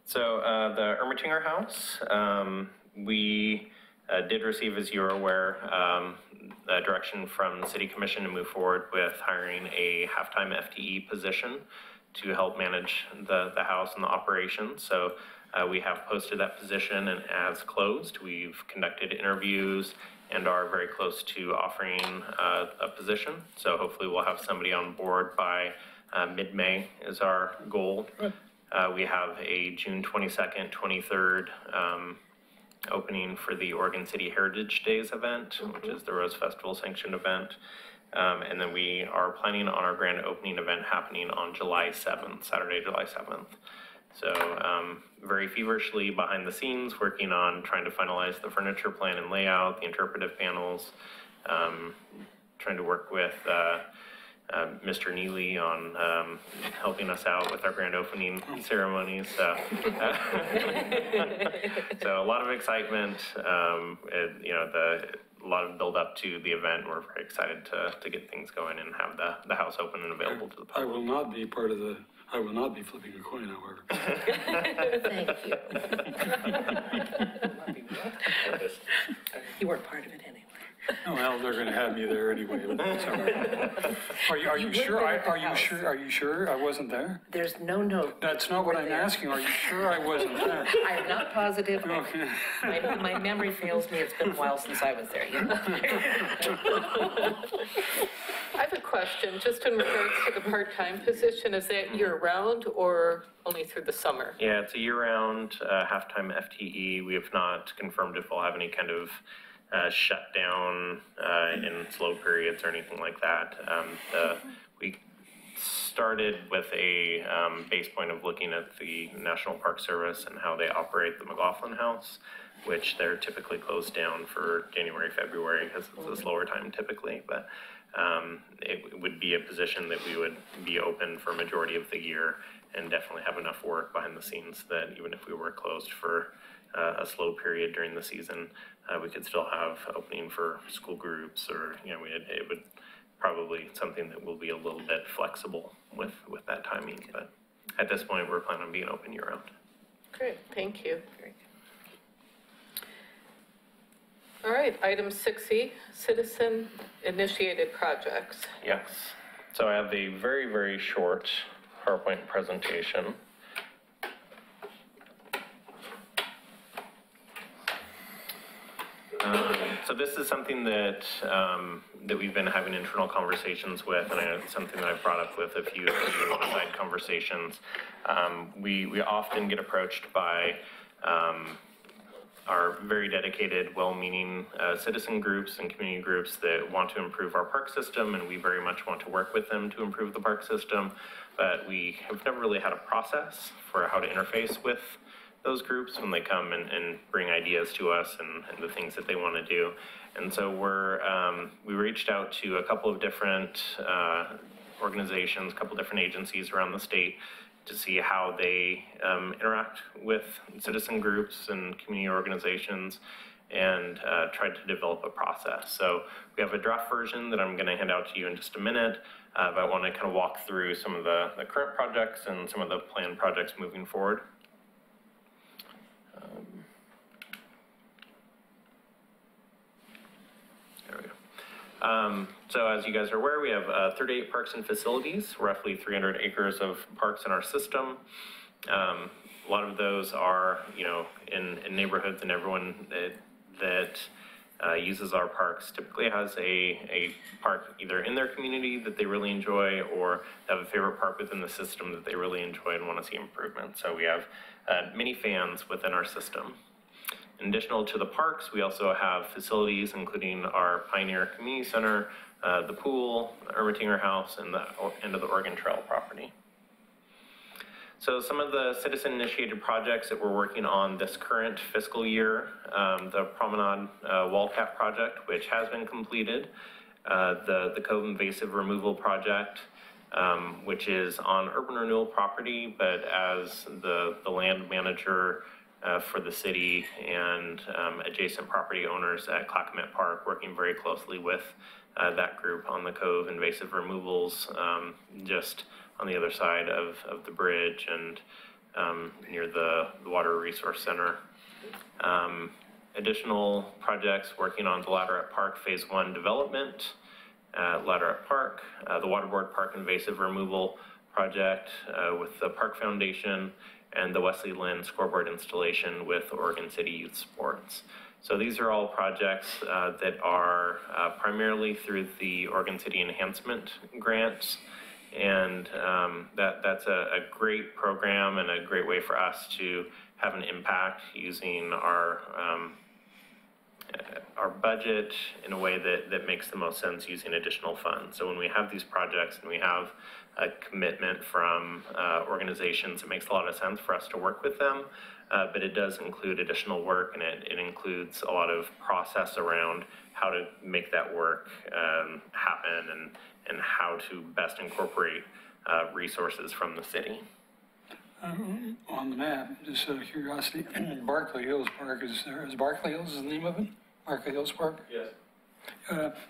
So the Ermitinger House, we did receive, as you're aware, a direction from the City Commission to move forward with hiring a half-time FTE position to help manage the house and the operations. So we have posted that position, and as closed, we've conducted interviews and are very close to offering a position. So hopefully we'll have somebody on board by mid-May is our goal. We have a June 22nd, 23rd opening for the Oregon City Heritage Days event, which is the Rose Festival sanctioned event. And then we are planning on our grand opening event happening on July 7th, Saturday, July 7th. So very feverishly behind the scenes, working on trying to finalize the furniture plan and layout, the interpretive panels, trying to work with Mr. Neely on helping us out with our grand opening ceremonies. So a lot of excitement, a lot of build up to the event. We're very excited to get things going and have the house open and available to the I public. will not be flipping a coin, however. Thank you. You weren't part of it anyway. Oh, well, they're gonna have me there anyway. But it's all right. Are you sure? Are you sure I wasn't there? There's no note. That's not what I'm asking. Are you sure I wasn't there? I am not positive. Okay. My memory fails me. It's been a while since I was there. I have a question, just in regards to the part-time position. Is that year-round or only through the summer? Yeah, it's a year-round half-time FTE. We have not confirmed if we'll have any kind of shut down in slow periods or anything like that. We started with a base point of looking at the National Park Service and how they operate the McLaughlin House, which they're typically closed down for January, February, because it's a slower time typically. But it would be a position that we would be open for a majority of the year and definitely have enough work behind the scenes that even if we were closed for a slow period during the season, we could still have opening for school groups, or, you know, it would probably something that will be a little bit flexible with that timing. But at this point, we're planning on being open year round. Great, thank you. All right, item 6E, citizen-initiated projects. Yes. So I have a very, very short PowerPoint presentation. So this is something that that we've been having internal conversations with, and it's something that I've brought up with a few side conversations. We often get approached by our very dedicated, well-meaning citizen groups and community groups that want to improve our park system, and we very much want to work with them to improve the park system, but we have never really had a process for how to interface with those groups when they come and bring ideas to us and the things that they want to do. And so we reached out to a couple of different organizations, a couple different agencies around the state to see how they interact with citizen groups and community organizations, and tried to develop a process. So we have a draft version that I'm going to hand out to you in just a minute, but I want to kind of walk through some of the current projects and some of the planned projects moving forward. There we go. So as you guys are aware, we have 38 parks and facilities, roughly 300 acres of parks in our system. A lot of those are, you know, in neighborhoods, and everyone that uses our parks typically has a park either in their community that they really enjoy, or have a favorite park within the system that they really enjoy and want to see improvement. So we have many fans within our system. In addition to the parks, we also have facilities including our Pioneer Community Center, the pool, the Ermitinger House, and the end of the Oregon Trail property. So some of the citizen-initiated projects that we're working on this current fiscal year, the Promenade Wall Cap project, which has been completed, the Cove Invasive Removal project, which is on urban renewal property, but as the land manager for the city and adjacent property owners at Clackamas Park, working very closely with that group on the Cove invasive removals, just on the other side of the bridge and near the Water Resource Center. Additional projects working on the Ladderette Park Phase 1 development at Ladderette Park, the Waterboard Park invasive removal project with the Park Foundation, and the Wesley Lynn scoreboard installation with Oregon City Youth Sports. So these are all projects that are primarily through the Oregon City Enhancement Grants, and that's a great program and a great way for us to have an impact using our budget in a way that makes the most sense using additional funds. So when we have these projects and we have a commitment from organizations, it makes a lot of sense for us to work with them, but it does include additional work, and it includes a lot of process around how to make that work happen and how to best incorporate resources from the city. On the map, just out of curiosity, Barkley Hills Park is there. Is Barkley Hills the name of it? Barkley Hills Park? Yes.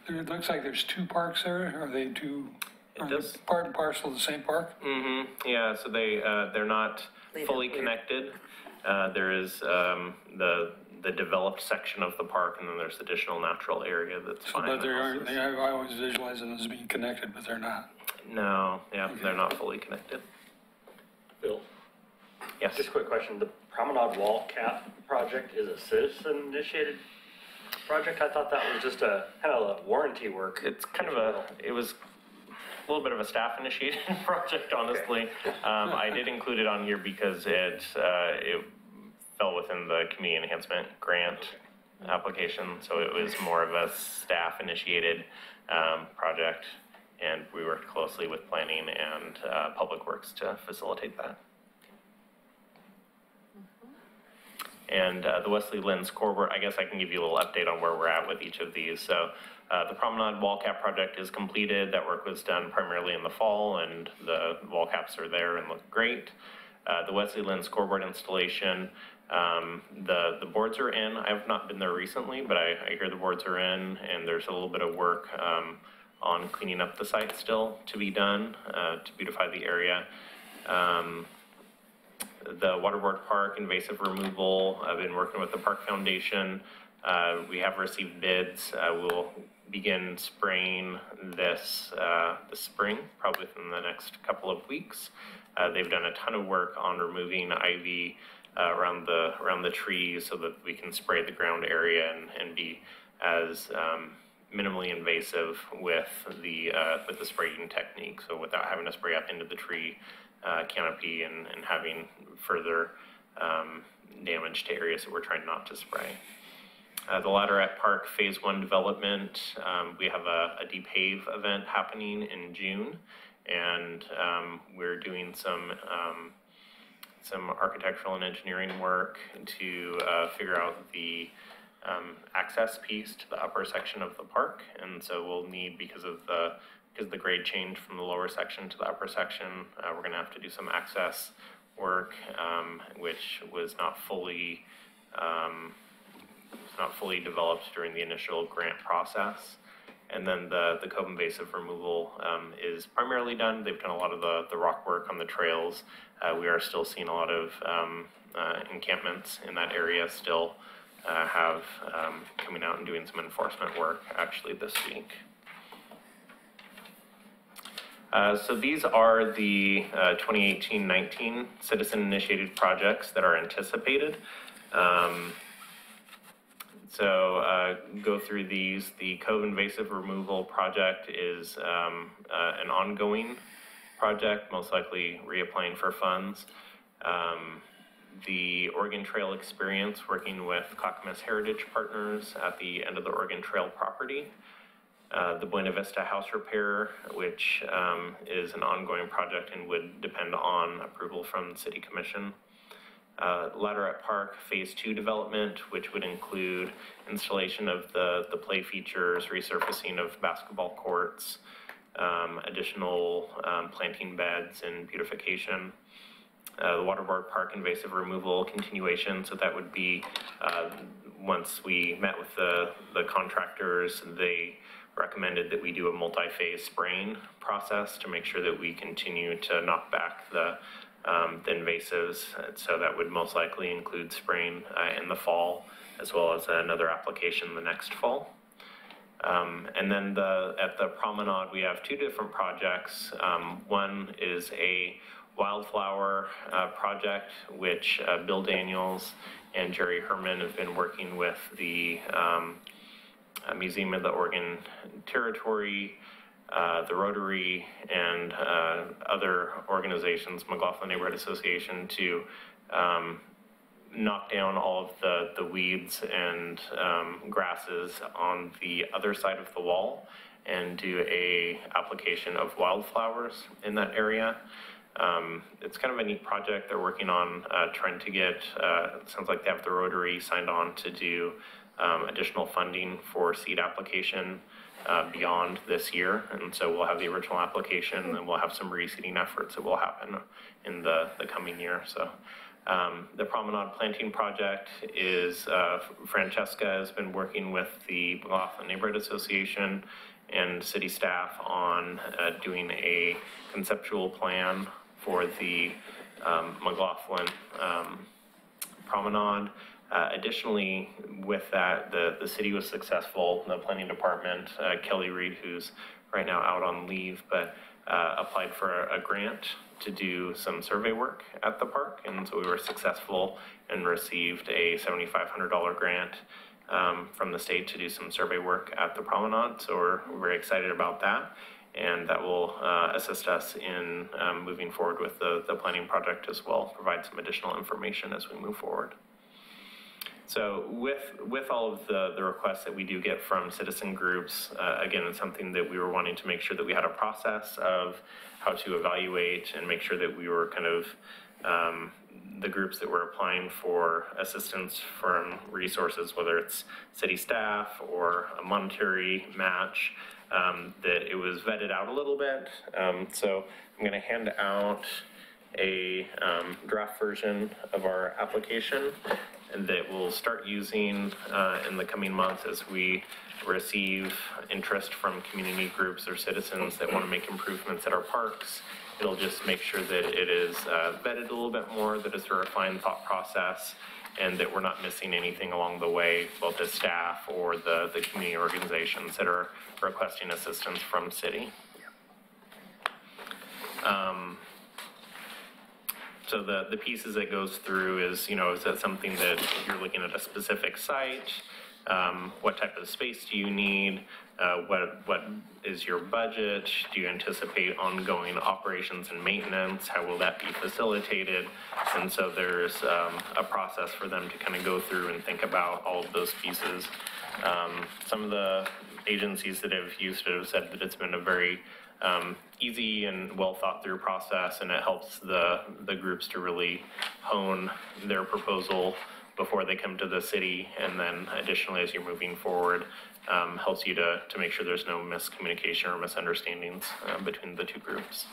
It looks like there's two parks there. Are they two? It does. Part and parcel of the same park? Mm-hmm. Yeah. So they're not fully connected. There is the developed section of the park, and then there's additional natural area that's So, fine. but I always visualize them as being connected, but they're not. No, yeah, they're not fully connected. Bill, Yes. just a quick question. The Promenade Wall Cap project is a citizen-initiated project? I thought that was just a kind of a warranty work. It's kind of it was a little bit of a staff-initiated project, honestly. I did include it on here because it fell within the community enhancement grant application, so it was more of a staff-initiated project, and we worked closely with planning and Public Works to facilitate that. And the Wesley Lynn scoreboard, I guess I can give you a little update on where we're at with each of these. So the Promenade wall cap project is completed. That work was done primarily in the fall, and the wall caps are there and look great. The Wesley Lynn scoreboard installation, the boards are in. I have not been there recently, but I hear the boards are in, and there's a little bit of work on cleaning up the site still to be done to beautify the area. The Waterboard Park invasive removal, I've been working with the Park Foundation. We have received bids. We'll begin spraying this spring, probably within the next couple of weeks. They've done a ton of work on removing ivy around the trees so that we can spray the ground area and be as minimally invasive with the spraying technique, so without having to spray up into the tree canopy and having further damage to areas that we're trying not to spray. The Ladderette Park Phase 1 development, we have a depave event happening in June, and we're doing some architectural and engineering work to figure out the access piece to the upper section of the park, and so we'll need, because of the grade change from the lower section to the upper section, we're going to have to do some access work, which was not fully developed during the initial grant process. And then the cove invasive removal is primarily done. They've done a lot of the rock work on the trails. We are still seeing a lot of encampments in that area still have coming out and doing some enforcement work actually this week. So these are the 2018-19 citizen-initiated projects that are anticipated. Go through these. The cove invasive removal project is an ongoing project, most likely reapplying for funds. The Oregon Trail Experience, working with Clackamas Heritage Partners at the end of the Oregon Trail property. The Buena Vista House Repair, which is an ongoing project and would depend on approval from the City Commission. Ladderette Park Phase 2 development, which would include installation of the play features, resurfacing of basketball courts, additional planting beds and beautification. The Waterboard Park invasive removal continuation, so that would be once we met with the contractors, they recommended that we do a multi-phase spraying process to make sure that we continue to knock back the invasives. So that would most likely include spraying in the fall, as well as another application the next fall. And then at the Promenade, we have two different projects. One is a wildflower project, which Bill Daniels and Jerry Herman have been working with the Museum of the Oregon Territory, the Rotary, and other organizations, McLaughlin Neighborhood Association, to knock down all of the weeds and grasses on the other side of the wall and do a application of wildflowers in that area. It's kind of a neat project. They're working on trying to get, it sounds like they have the Rotary signed on to do additional funding for seed application beyond this year. And so we'll have the original application, and we'll have some reseeding efforts that will happen in the coming year. So the Promenade Planting Project is, Francesca has been working with the McLaughlin Neighborhood Association and city staff on doing a conceptual plan for the McLaughlin Promenade. Additionally, with that, the city was successful. The planning department, Kelly Reed, who's right now out on leave, but applied for a grant to do some survey work at the park, and so we were successful and received a $7,500 grant from the state to do some survey work at the Promenade. So we're very excited about that, and that will assist us in moving forward with the planning project as well, provide some additional information as we move forward. So with all of the requests that we do get from citizen groups, again, it's something that we were wanting to make sure that we had a process of how to evaluate and make sure that we were kind of the groups that were applying for assistance from resources, whether it's city staff or a monetary match, that it was vetted out a little bit. So I'm going to hand out a draft version of our application and that we'll start using in the coming months as we receive interest from community groups or citizens that want to make improvements at our parks. It'll just make sure that it is vetted a little bit more, that it's a refined thought process, and that we're not missing anything along the way, both as staff or the community organizations that are requesting assistance from city. So the pieces it goes through is, is that something that you're looking at a specific site? What type of space do you need? What is your budget? Do you anticipate ongoing operations and maintenance? How will that be facilitated? And so there's a process for them to kind of go through and think about all of those pieces. Some of the agencies that have used it have said that it's been a very easy and well thought through process, and it helps the groups to really hone their proposal before they come to the city, and then additionally as you're moving forward, helps you to make sure there's no miscommunication or misunderstandings between the two groups.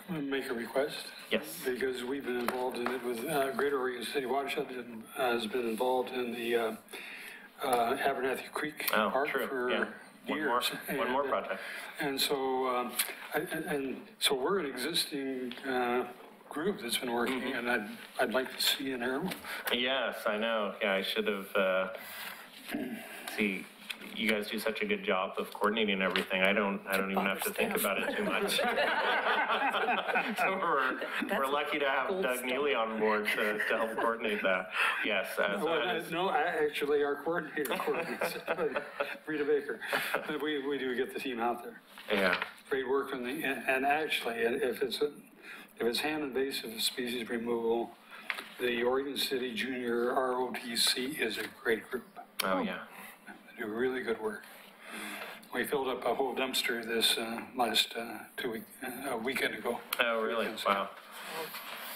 I'm going to make a request. Yes. Because we've been involved in it with Greater Oregon City Watershed has been involved in the Abernathy Creek Park for years. One more project. And so, so we're an existing group that's been working, and I'd like to see an arrow. Yes, I know. Yeah, I should have. See, you guys do such a good job of coordinating everything. I don't even have to think about it too much. So we're lucky to have Doug Neely on board to help coordinate that. Yes. Actually, our coordinator coordinates Rita Baker. We do get the team out there. Yeah. Great work on and actually, if it's hand-invasive species removal, the Oregon City Junior ROTC is a great group. Oh, yeah. They do really good work. We filled up a whole dumpster this last a weekend ago. Oh, really? Wow.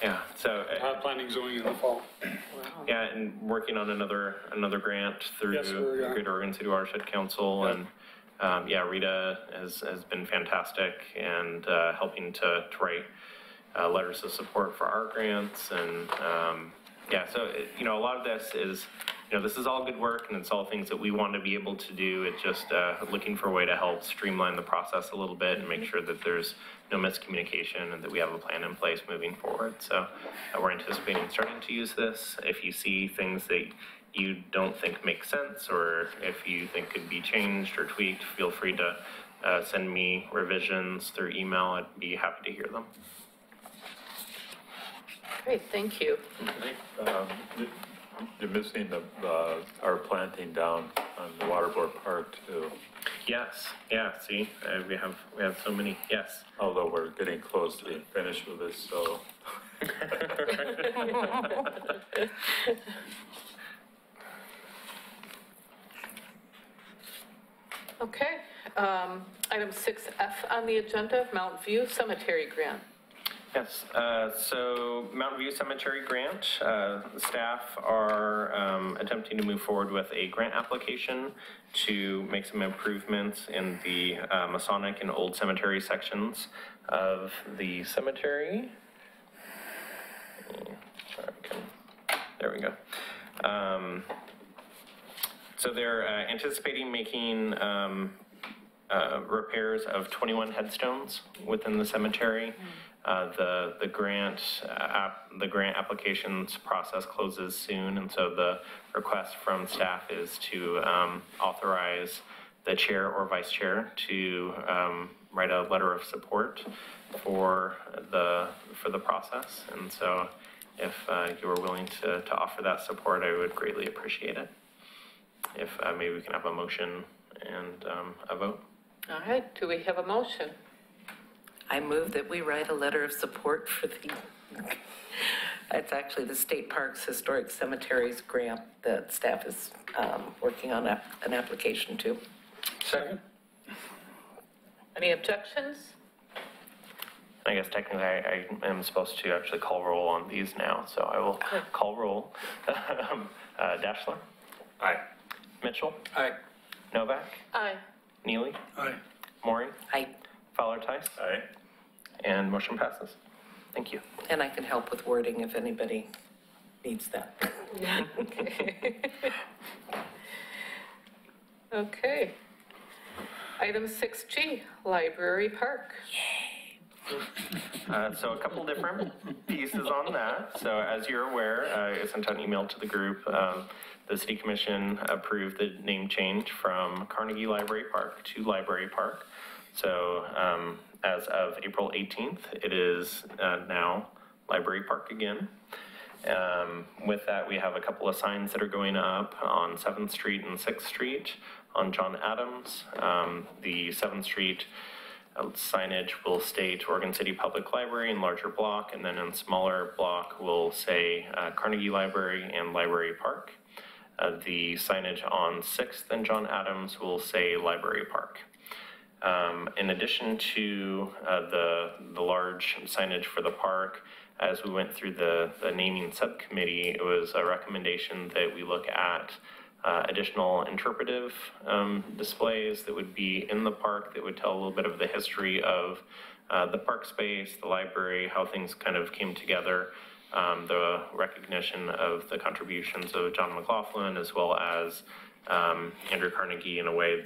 Yeah, so. Planning's going in the fall. Yeah, and working on another grant through Greater Oregon City Watershed Council, and Rita has been fantastic and helping to write letters of support for our grants, and so a lot of this is this is all good work, and it's all things that we want to be able to do. It's just looking for a way to help streamline the process a little bit and make sure that there's no miscommunication and that we have a plan in place moving forward. So we're anticipating starting to use this. If you see things that you don't think make sense, or if you think could be changed or tweaked, feel free to send me revisions through email. I'd be happy to hear them. Great, thank you. You're missing our planting down on the Waterboard Park too. Yes, yeah, see, we have so many, yes. Although we're getting close to being finished with this, so. Okay, item 6F on the agenda, Mount View Cemetery Grant. Yes, so Mountain View Cemetery Grant, staff are attempting to move forward with a grant application to make some improvements in the Masonic and Old Cemetery sections of the cemetery. There we go. So they're anticipating making repairs of 21 headstones within the cemetery. The grant applications process closes soon, and so the request from staff is to authorize the chair or vice chair to write a letter of support for the process. And so, if you are willing to offer that support, I would greatly appreciate it. If maybe we can have a motion and a vote. All right, do we have a motion? I move that we write a letter of support for the It's actually the State Parks Historic Cemeteries grant that staff is working on an application to. Second? Any objections? I guess technically I am supposed to actually call roll on these now, so I will call roll. Dashler? Aye. Mitchell? Aye. Novak? Aye. Neely? Aye. Maury? I, Fowler Tice? Aye. And motion passes. Thank you. and I can help with wording if anybody needs that. Okay. Item 6G, Library Park. So a couple different pieces on that. So as you're aware, I sent out an email to the group. The City Commission approved the name change from Carnegie Library Park to Library Park. So as of April 18th, it is now Library Park again. With that, we have a couple of signs that are going up on 7th Street and 6th Street on John Adams. The 7th Street signage will state Oregon City Public Library in larger block, and then in smaller block will say Carnegie Library and Library Park. The signage on 6th and John Adams will say Library Park. In addition to the large signage for the park, as we went through the naming subcommittee, it was a recommendation that we look at additional interpretive displays that would be in the park that would tell a little bit of the history of the park space, the library, how things kind of came together, the recognition of the contributions of John McLaughlin, as well as Andrew Carnegie in a way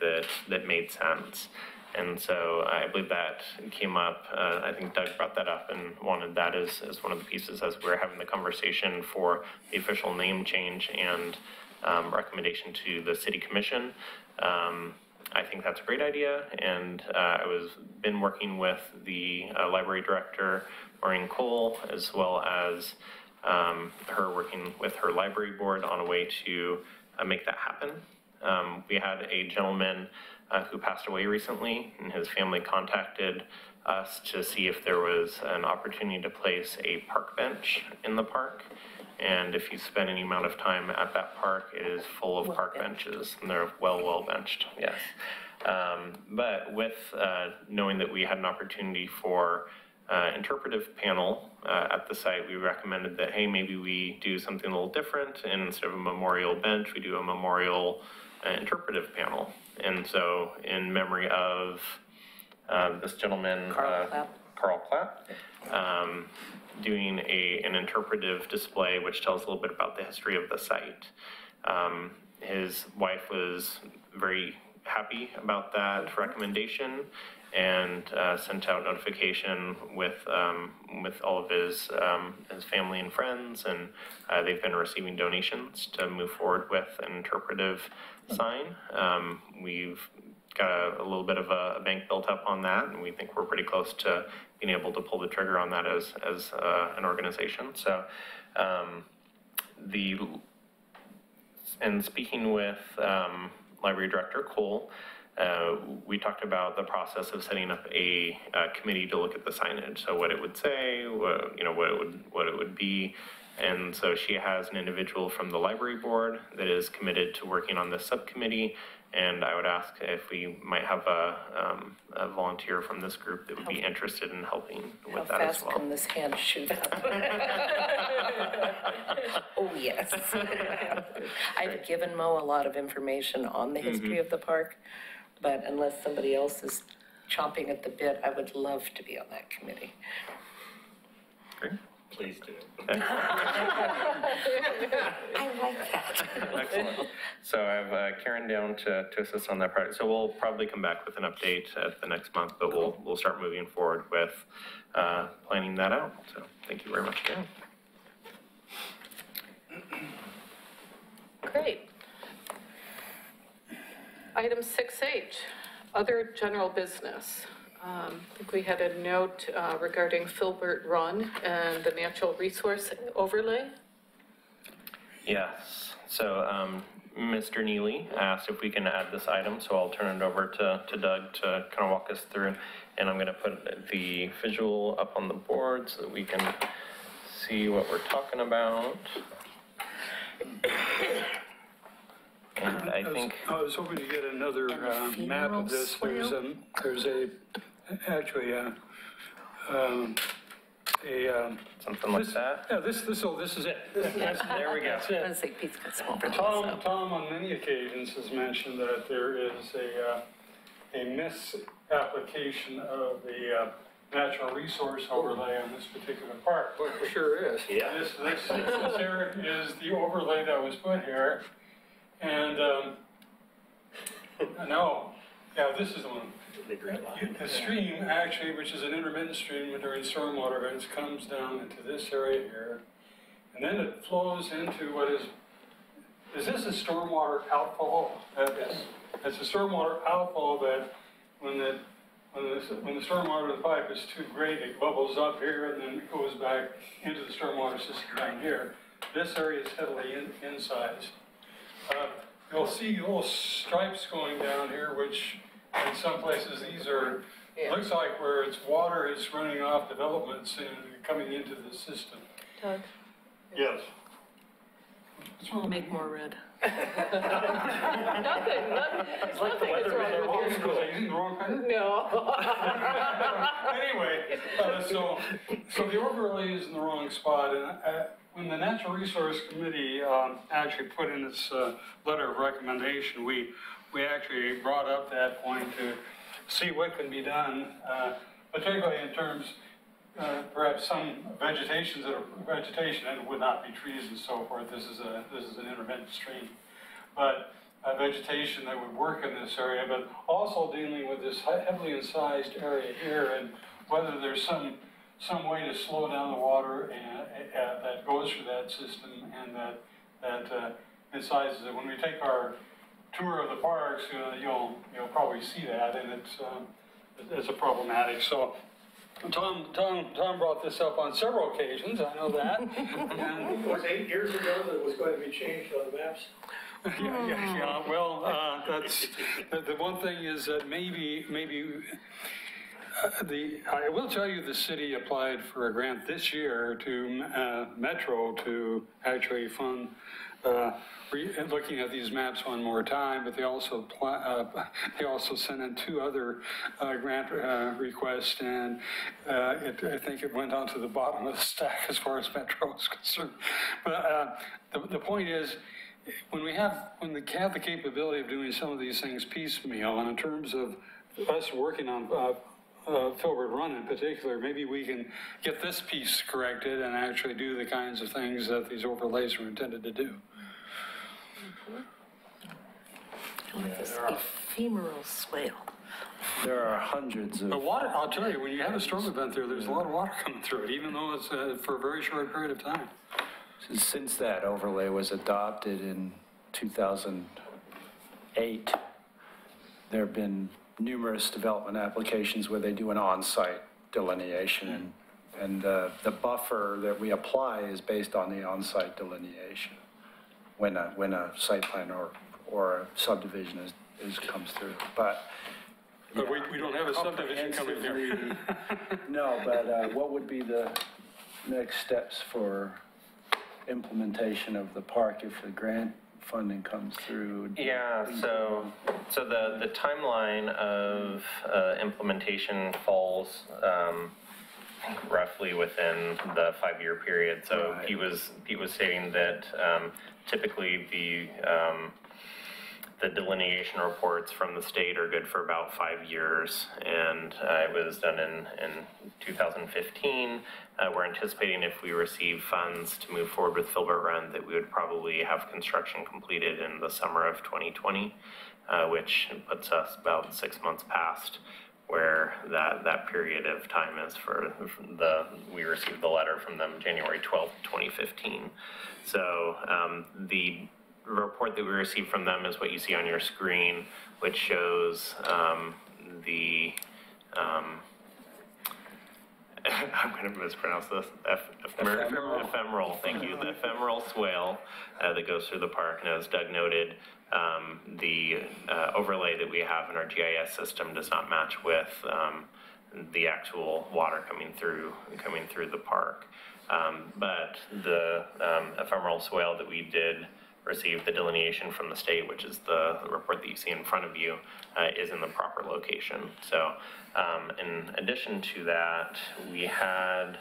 that made sense. And so I believe that came up, I think Doug brought that up and wanted that as one of the pieces as we're having the conversation for the official name change and recommendation to the City Commission. I think that's a great idea, and I was been working with the library director, Maureen Cole, as well as her working with her library board on a way to make that happen. We had a gentleman who passed away recently, and his family contacted us to see if there was an opportunity to place a park bench in the park. And if you spend any amount of time at that park, it is full of park benches, and they're well benched, yes. But with knowing that we had an opportunity for interpretive panel at the site, we recommended that, hey, maybe we do something a little different, and instead of a memorial bench, we do a memorial interpretive panel. And so in memory of this gentleman, Carl Clapp, doing an interpretive display which tells a little bit about the history of the site. His wife was very happy about that recommendation and sent out notification with all of his family and friends, and they've been receiving donations to move forward with an interpretive sign. We've got a little bit of a bank built up on that, and we think we're pretty close to being able to pull the trigger on that as an organization. So, and speaking with Library Director Cole, we talked about the process of setting up a committee to look at the signage. So what it would say, what it would be. And so she has an individual from the library board that is committed to working on this subcommittee. And I would ask if we might have a volunteer from this group that would be interested in helping with that as well. How fast can this hand shoot up? Oh, yes. I've given Mo a lot of information on the history of the park, but unless somebody else is chomping at the bit, I would love to be on that committee. Great. Please do. I like that. Excellent. So I have Karen down to assist on that project. So we'll probably come back with an update at the next month, but we'll start moving forward with planning that out. So thank you very much, Karen. Great. Item 6H, other general business. I think we had a note regarding Filbert Run and the natural resource overlay. Yes. So Mr. Neely asked if we can add this item, so I'll turn it over to Doug to kind of walk us through. And I'm going to put the visual up on the board so that we can see what we're talking about. And I think, I was hoping to get another map of this. There's actually a something like that. Yeah, this is it. There we go. That's I it. was like, Pete's got some over Tom on many occasions has mentioned that there is a misapplication of the natural resource overlay on this particular park. Well, it sure is. Yeah. This here is the overlay that was put here, and no, yeah, this is the one. The green line. The stream actually, which is an intermittent stream during stormwater events, comes down into this area here, and then it flows into what is this a stormwater outfall? It's a stormwater outfall that when the stormwater in the pipe is too great, it bubbles up here and then it goes back into the stormwater system down here. This area is heavily incised. You'll see little stripes going down here, which in some places these are, looks like where it's water is running off developments and coming into the system. Doug? Yes. Make more red. Nothing is wrong with your Was I using the wrong pen? No. Anyway, so the overlay is in the wrong spot, and when the Natural Resource Committee actually put in its letter of recommendation, we actually brought up that point to see what can be done, particularly in terms, perhaps some vegetation that would not be trees and so forth. This is an intermittent stream, but vegetation that would work in this area, but also dealing with this heavily incised area here and whether there's some way to slow down the water that goes through that system and that incises it. When we take our tour of the parks, you'll probably see that, and it's a problematic. So Tom brought this up on several occasions. I know that. And It was 8 years ago that it was going to be changed on the maps. yeah. Well, that's the one thing is that maybe. I will tell you the city applied for a grant this year to Metro to actually fund looking at these maps one more time, but they also sent in 2 other grant requests, and I think it went on to the bottom of the stack as far as Metro is concerned. But the point is, when we have the capability of doing some of these things piecemeal, and in terms of us working on Filbert Run in particular, maybe we can get this piece corrected and actually do the kinds of things that these overlays are intended to do. This ephemeral swale. There are hundreds of. The water, I'll tell you, when you have a storm event there's a lot of water coming through it, even though it's for a very short period of time. Since that overlay was adopted in 2008, there have been numerous development applications where they do an on-site delineation, and the buffer that we apply is based on the on-site delineation when a site plan or a subdivision comes through. But we don't have a subdivision coming through. No, but what would be the next steps for implementation of the park if the grant funding comes through? Yeah, so the timeline of implementation falls roughly within the 5-year period. So Right. Pete was stating that typically the delineation reports from the state are good for about 5 years, and it was done in 2015. We're anticipating if we receive funds to move forward with Filbert Run that we would probably have construction completed in the summer of 2020, which puts us about 6 months past where that period of time is we received the letter from them January 12th, 2015. So the report that we received from them is what you see on your screen, which shows the I'm going to mispronounce this. Ephemeral. Thank you. The ephemeral swale that goes through the park, and as Doug noted, the overlay that we have in our GIS system does not match with the actual water coming through the park. But the ephemeral swale that we did receive the delineation from the state, which is the report that you see in front of you, is in the proper location. So in addition to that, we had,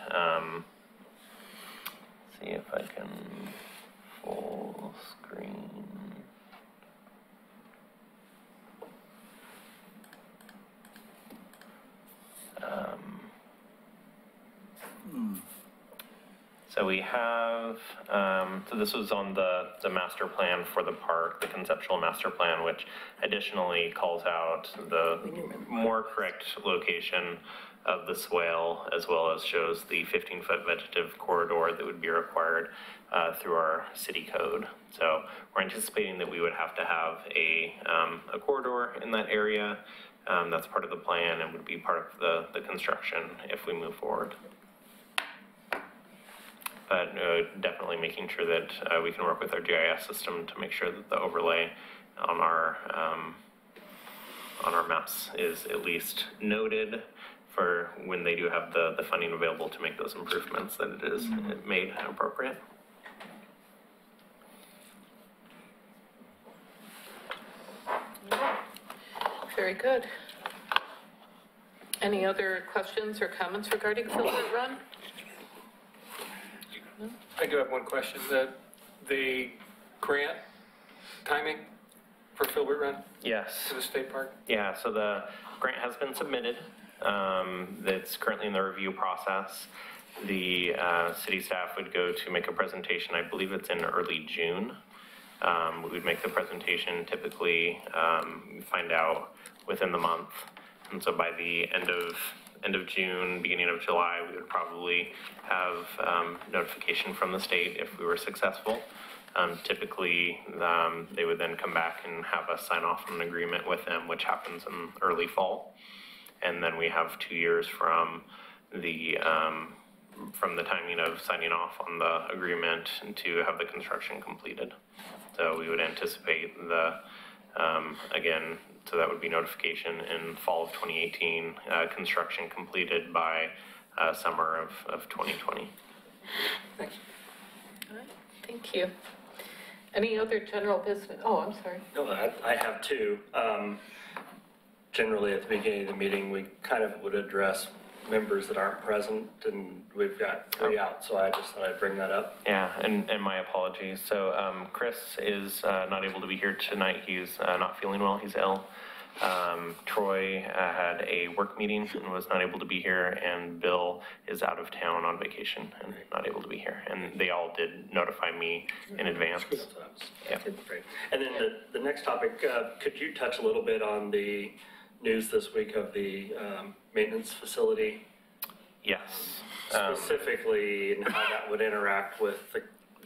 see if I can full screen. So we have, so this was on the master plan for the park, the conceptual master plan, which additionally calls out the more correct location of the swale, as well as shows the 15-foot vegetative corridor that would be required through our city code. So we're anticipating that we would have to have a corridor in that area. That's part of the plan and would be part of the construction if we move forward. But definitely making sure that we can work with our GIS system to make sure that the overlay on our maps is at least noted for when they do have the funding available to make those improvements, that it is made appropriate. Very good. Any other questions or comments regarding Filbert Run? I do have one question. The grant timing for Filbert Run Yes. to the state park? Yeah, so the grant has been submitted. It's currently in the review process. The city staff would go to make a presentation, I believe it's in early June. We would make the presentation, typically find out within the month. And so by the end of June, beginning of July, we would probably have notification from the state if we were successful. Typically, they would then come back and have us sign off on an agreement with them, which happens in early fall. And then we have 2 years from the timing of signing off on the agreement to have the construction completed. So we would anticipate again, so that would be notification in fall of 2018, construction completed by summer of 2020. Thanks. All right, thank you. Any other general business? Oh, I'm sorry. No, I have two. Generally, at the beginning of the meeting, we kind of would address members that aren't present, and we've got 3 out, so I just thought I'd bring that up. Yeah, and my apologies. So Chris is not able to be here tonight. He's not feeling well. He's ill. Troy had a work meeting and was not able to be here, and Bill is out of town on vacation and not able to be here. And they all did notify me in advance. Yeah. Great. And then the next topic, could you touch a little bit on the news this week of the maintenance facility? Yes. Specifically, and how that would interact with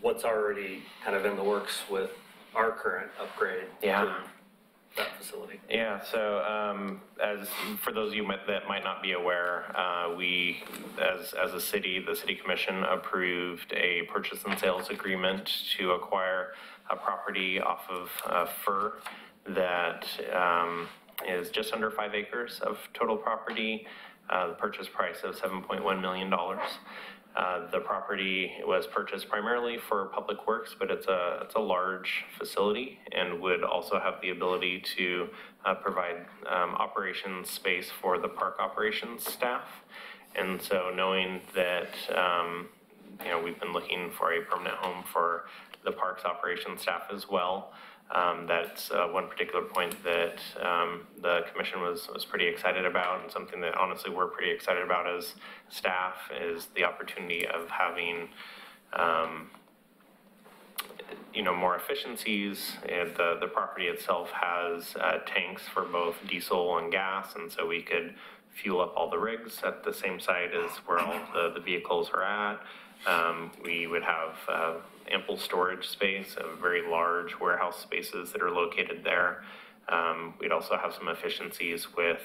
what's already kind of in the works with our current upgrade to that facility. Yeah, so as for those of you that might not be aware, we, as a city, the city commission approved a purchase and sales agreement to acquire a property off of Fur that is just under 5 acres of total property. The purchase price of $7.1 million. The property was purchased primarily for public works, but it's a large facility and would also have the ability to provide operations space for the park operations staff. And so knowing that we've been looking for a permanent home for the park's operations staff as well. That's one particular point that the commission was pretty excited about, and something that honestly we're pretty excited about as staff is the opportunity of having more efficiencies. And the property itself has tanks for both diesel and gas, and so we could fuel up all the rigs at the same site as where all the vehicles are at. We would have ample storage space, very large warehouse spaces that are located there. We'd also have some efficiencies with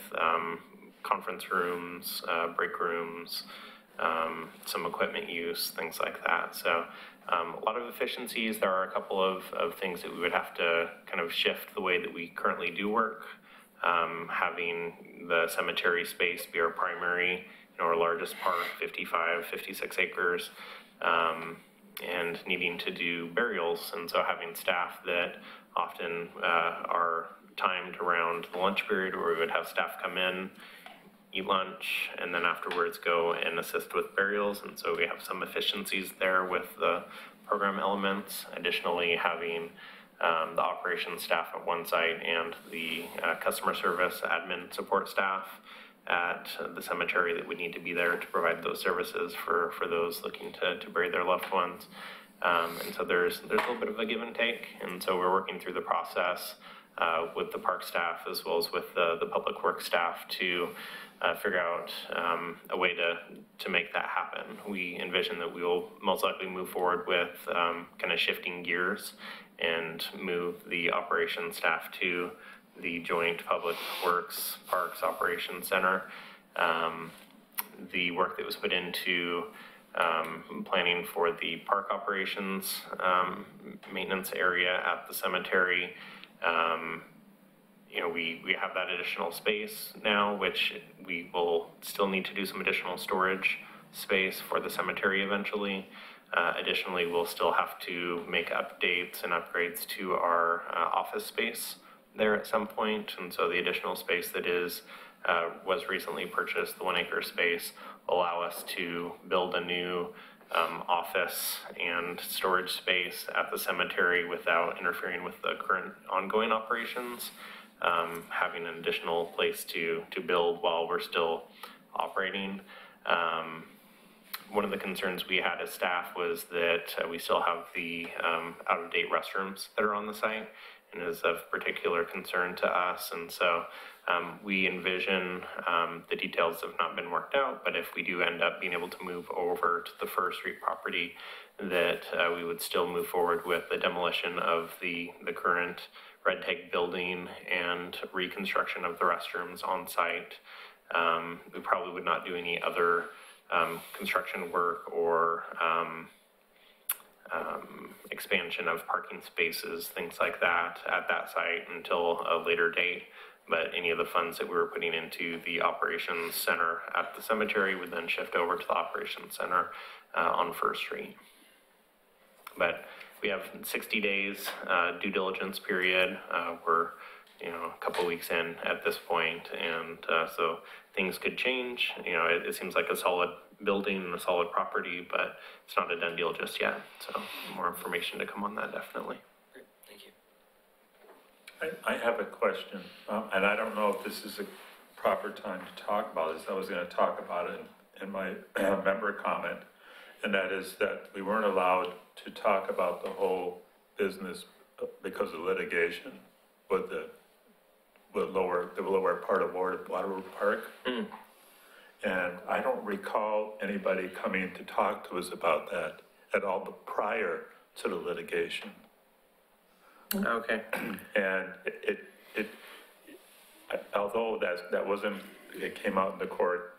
conference rooms, break rooms, some equipment use, things like that. So a lot of efficiencies. There are a couple of things that we would have to kind of shift the way that we currently do work having the cemetery space be our primary, our largest park, 55, 56 acres, and needing to do burials. And so having staff that often are timed around the lunch period, where we would have staff come in, eat lunch, and then afterwards go and assist with burials. And so we have some efficiencies there with the program elements. Additionally, having the operations staff at one site and the customer service admin support staff at the cemetery that would need to be there to provide those services for those looking to bury their loved ones. And so there's a little bit of a give and take. And so we're working through the process with the park staff as well as with the public works staff to figure out a way to make that happen. We envision that we will most likely move forward with kind of shifting gears and move the operations staff to the joint public works parks operations center. The work that was put into planning for the park operations maintenance area at the cemetery, we have that additional space now, which we will still need to do some additional storage space for the cemetery eventually. Additionally, we'll still have to make updates and upgrades to our office space there at some point. And so the additional space that was recently purchased, the 1 acre space, will allow us to build a new office and storage space at the cemetery without interfering with the current ongoing operations. Having an additional place to build while we're still operating. One of the concerns we had as staff was that we still have the out-of-date restrooms that are on the site, and is of particular concern to us. And so we envision, the details have not been worked out, but if we do end up being able to move over to the First Street property, that we would still move forward with the demolition of the current red tag building and reconstruction of the restrooms on site. We probably would not do any other construction work or expansion of parking spaces, things like that at that site until a later date. But any of the funds that we were putting into the operations center at the cemetery would then shift over to the operations center on First Street. But we have 60 days due diligence period. We're a couple weeks in at this point, and so things could change. It seems like a solid building and a solid property, but it's not a done deal just yet. So more information to come on that, definitely. Great, thank you. I have a question, and I don't know if this is a proper time to talk about this. I was going to talk about it in my member comment, and that is that we weren't allowed to talk about the whole business because of litigation with the lower part of Waterloo Park. Mm. And I don't recall anybody coming to talk to us about that at all, but prior to the litigation. Okay. And although that wasn't, it came out in the court,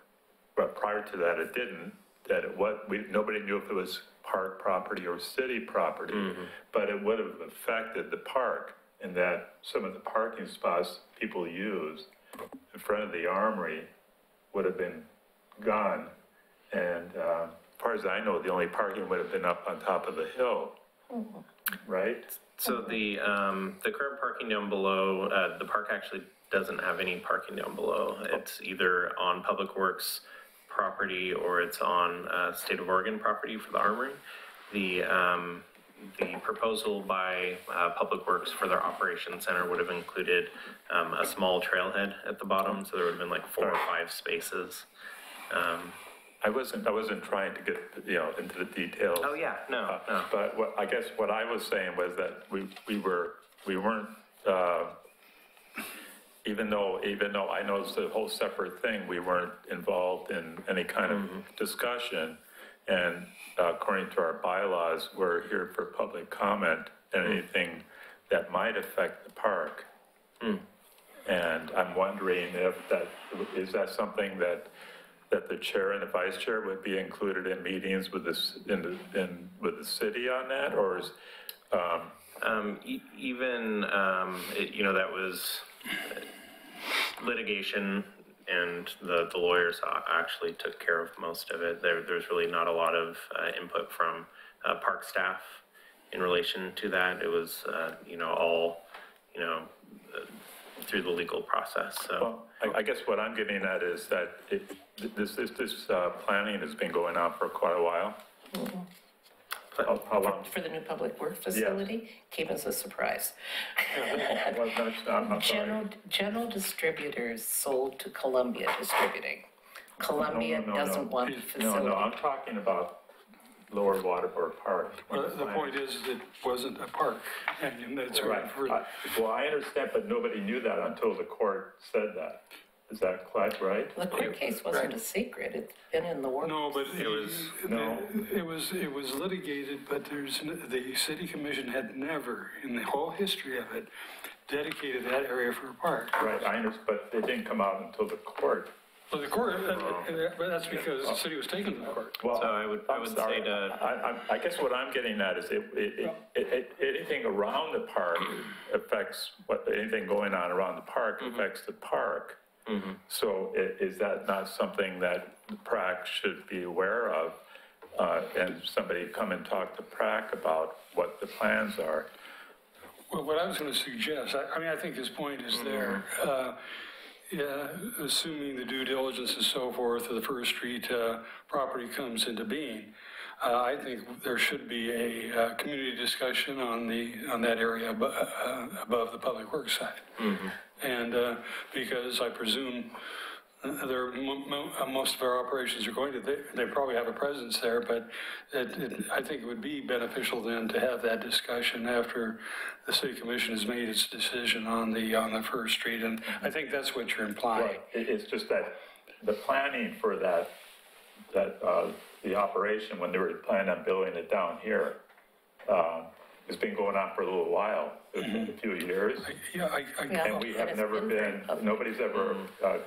but prior to that it didn't, nobody knew if it was park property or city property, mm-hmm. But it would have affected the park in that some of the parking spots people use in front of the armory would have been gone. And as far as I know, the only parking would have been up on top of the hill, mm-hmm. Right? So the current parking down below, the park actually doesn't have any parking down below. It's either on Public Works property or it's on State of Oregon property for the armory. The proposal by Public Works for their operations center would have included a small trailhead at the bottom, so there would have been like 4 or 5 spaces. I wasn't trying to get into the details. Oh yeah, no. But I guess what I was saying was that we weren't. Even though I know it's a whole separate thing, we weren't involved in any kind of discussion. And according to our bylaws, we're here for public comment and anything that might affect the park. Mm. And I'm wondering if is that something that the chair and the vice chair would be included in meetings with with the city on that, or is that was litigation, and the lawyers actually took care of most of it. There's really not a lot of input from park staff in relation to that. It was, all, through the legal process, so. Well, I guess what I'm getting at is that this planning has been going on for quite a while. How long? For the new public work facility, came as a surprise. Well, I'm sorry. General Distributors sold to Columbia Distributing. Columbia No. doesn't want the facility. No, I'm talking about Lower Waterford Park. Well, the point is, it wasn't a park, and that's right. Well, I understand, but nobody knew that until the court said that. Is that quite right? The court case wasn't a secret, it's been in the works. No, but It was, it was litigated, but the city commission had never, in the whole history of it, dedicated that area for a park. right, I understand, but it didn't come out until the court. Well, the court, but that's because the city was taken to the court. Well, So I would I'm say sorry. to- I guess what I'm getting at is anything around the park affects, anything going on around the park affects the park. So is that not something that PrAC should be aware of? And somebody come and talk to PrAC about what the plans are? Well, what I was going to suggest, I think his point is there. Yeah, assuming the due diligence and so forth of the First Street property comes into being, I think there should be a community discussion on that area above the public works side. And because I presume most of our operations are going to, they probably have a presence there, but I think it would be beneficial then to have that discussion after the city commission has made its decision on the First Street, and I think that's what you're implying. Right, it's just that the planning for the operation, when they were planning on building it down here, has been going on for a little while, a few years. And we have never been, nobody's ever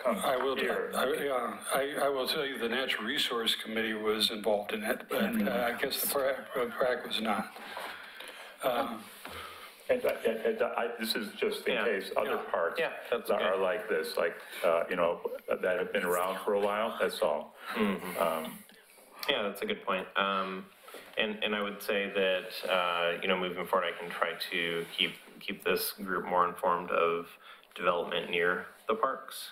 come here. I will tell you the Natural Resource Committee was involved in it, but I guess the PrAC was not. This is just in case other parks that's that okay. are like this, that have been around for a while, that's all. Yeah, that's a good point. And I would say that, moving forward, I can try to keep this group more informed of development near the parks.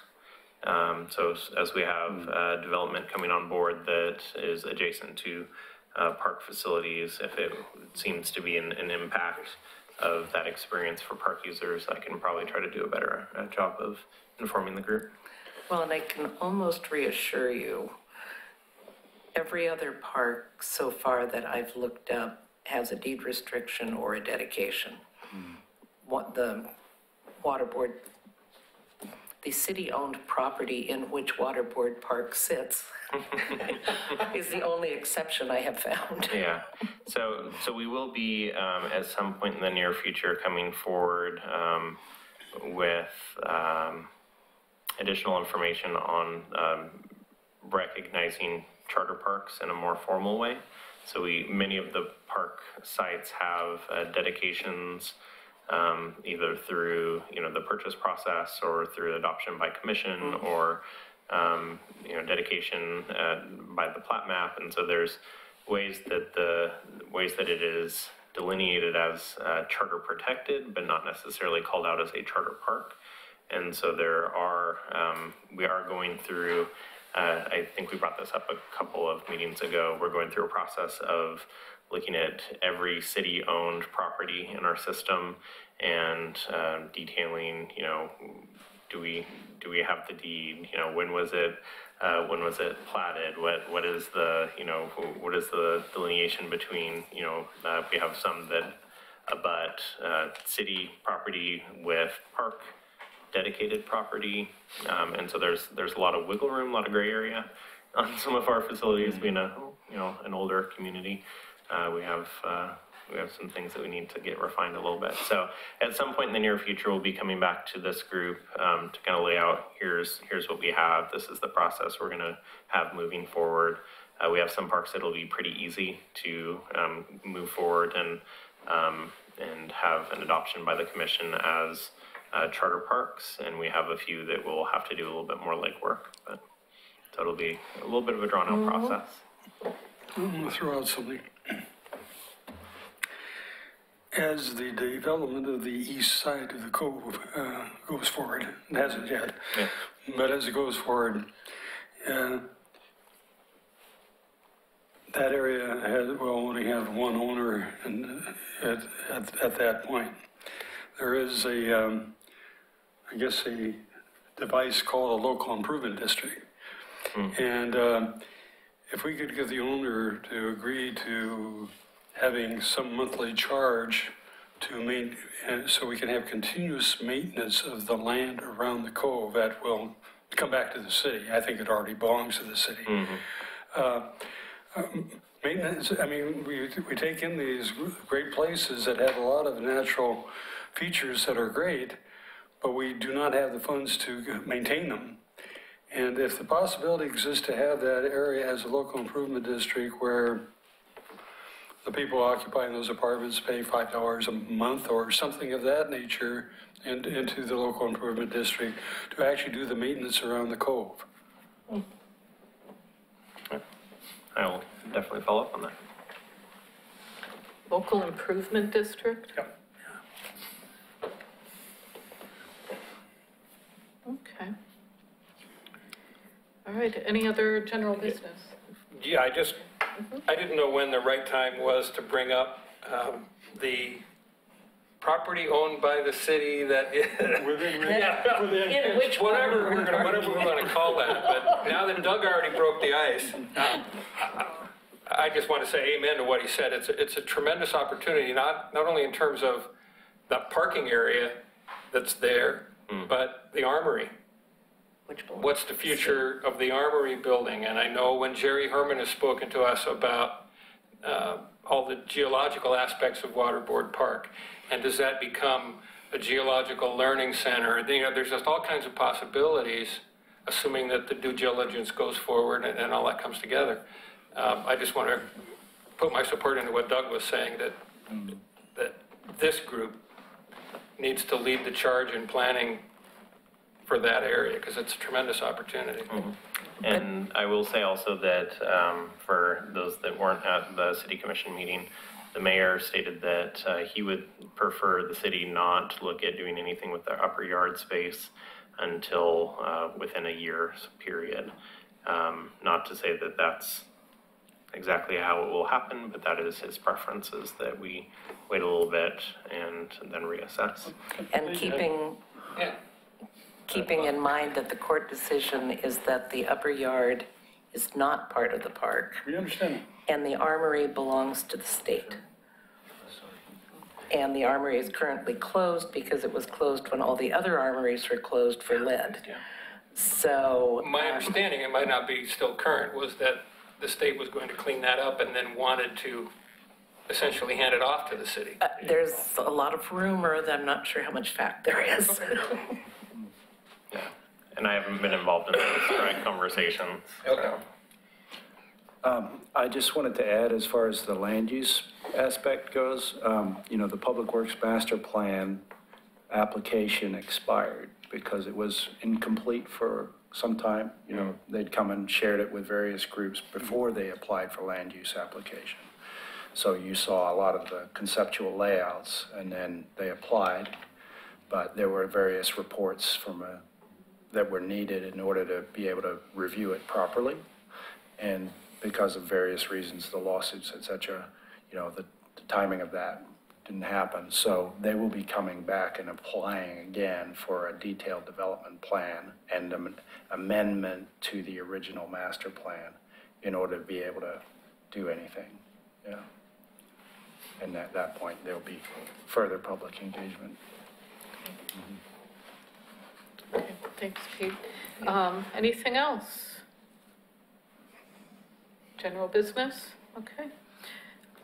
So as we have development coming on board that is adjacent to park facilities, if it seems to be an impact of that experience for park users, I can probably try to do a better job of informing the group. Well, and I can almost reassure you, every other park so far that I've looked up has a deed restriction or a dedication. What the water board, the city-owned property in which water board park sits is the only exception I have found. Yeah, so we will be, at some point in the near future, coming forward with additional information on recognizing charter parks in a more formal way. So many of the park sites have dedications, either through, the purchase process or through adoption by commission or, dedication by the plat map. And so there's ways that it is delineated as charter protected, but not necessarily called out as a charter park. And so we are going through, I think we brought this up a couple of meetings ago, we're going through a process of looking at every city-owned property in our system and detailing, do we have the deed, when was it platted, what is the delineation between, we have some that abut city property with park dedicated property, and so there's a lot of wiggle room, a lot of gray area on some of our facilities. Being an older community, we have some things that we need to get refined a little bit. So at some point in the near future, we'll be coming back to this group to kind of lay out here's what we have. This is the process we're going to have moving forward. We have some parks that'll be pretty easy to move forward and have an adoption by the commission as charter parks, and we have a few that will have to do a little bit more legwork, but so it'll be a little bit of a drawn-out process. I'm going to throw out something. As the development of the east side of the cove goes forward, it hasn't yet, Yeah. but as it goes forward, that area will only have one owner at that point. There is I guess a device called a local improvement district. And if we could get the owner to agree to having some monthly charge so we can have continuous maintenance of the land around the cove, that will come back to the city. I think it already belongs to the city. Maintenance, I mean, we take in these great places that have a lot of natural features that are great, but we do not have the funds to maintain them. And if the possibility exists to have that area as a local improvement district where the people occupying those apartments pay $5 a month or something of that nature into the local improvement district to actually do the maintenance around the cove. I will definitely follow up on that. Local improvement district? Yep. Okay. All right, any other general business? Yeah, I didn't know when the right time was to bring up the property owned by the city that is. In which Whatever we're gonna call that, but now that Doug already broke the ice, I just want to say amen to what he said. It's a tremendous opportunity, not only in terms of that parking area that's there, but the armory. What's the future of the armory building? And I know when Jerry Herman has spoken to us about all the geological aspects of Waterboard Park, and does that become a geological learning center? You know, there's just all kinds of possibilities, assuming that the due diligence goes forward and all that comes together. I just want to put my support into what Doug was saying, that this group needs to lead the charge in planning for that area, because it's a tremendous opportunity. And I will say also that for those that weren't at the city commission meeting, the mayor stated that he would prefer the city not look at doing anything with the upper yard space until within a year's period. Not to say that that's exactly how it will happen, but that is his preference, is that we wait a little bit and then reassess. And keeping in mind that the court decision is that the upper yard is not part of the park, We understand. and the armory belongs to the state. And the armory is currently closed because it was closed when all the other armories were closed for lead. So. My understanding, it might not be still current, was that the state was going to clean that up and then wanted to essentially hand it off to the city. There's a lot of rumor that I'm not sure how much fact there is. Yeah, and I haven't been involved in those direct conversations. Okay. I just wanted to add, as far as the land use aspect goes, you know, the Public Works Master Plan application expired because it was incomplete for some time. You know, they'd come and shared it with various groups before they applied for land use application. So you saw a lot of the conceptual layouts, and then they applied, but there were various reports that were needed in order to be able to review it properly. And because of various reasons, the lawsuits, et cetera, you know, the timing of that didn't happen. So they will be coming back and applying again for a detailed development plan and an amendment to the original master plan in order to be able to do anything. Yeah. And at that point, there'll be further public engagement. Okay, thanks, Pete. Anything else? General business? Okay.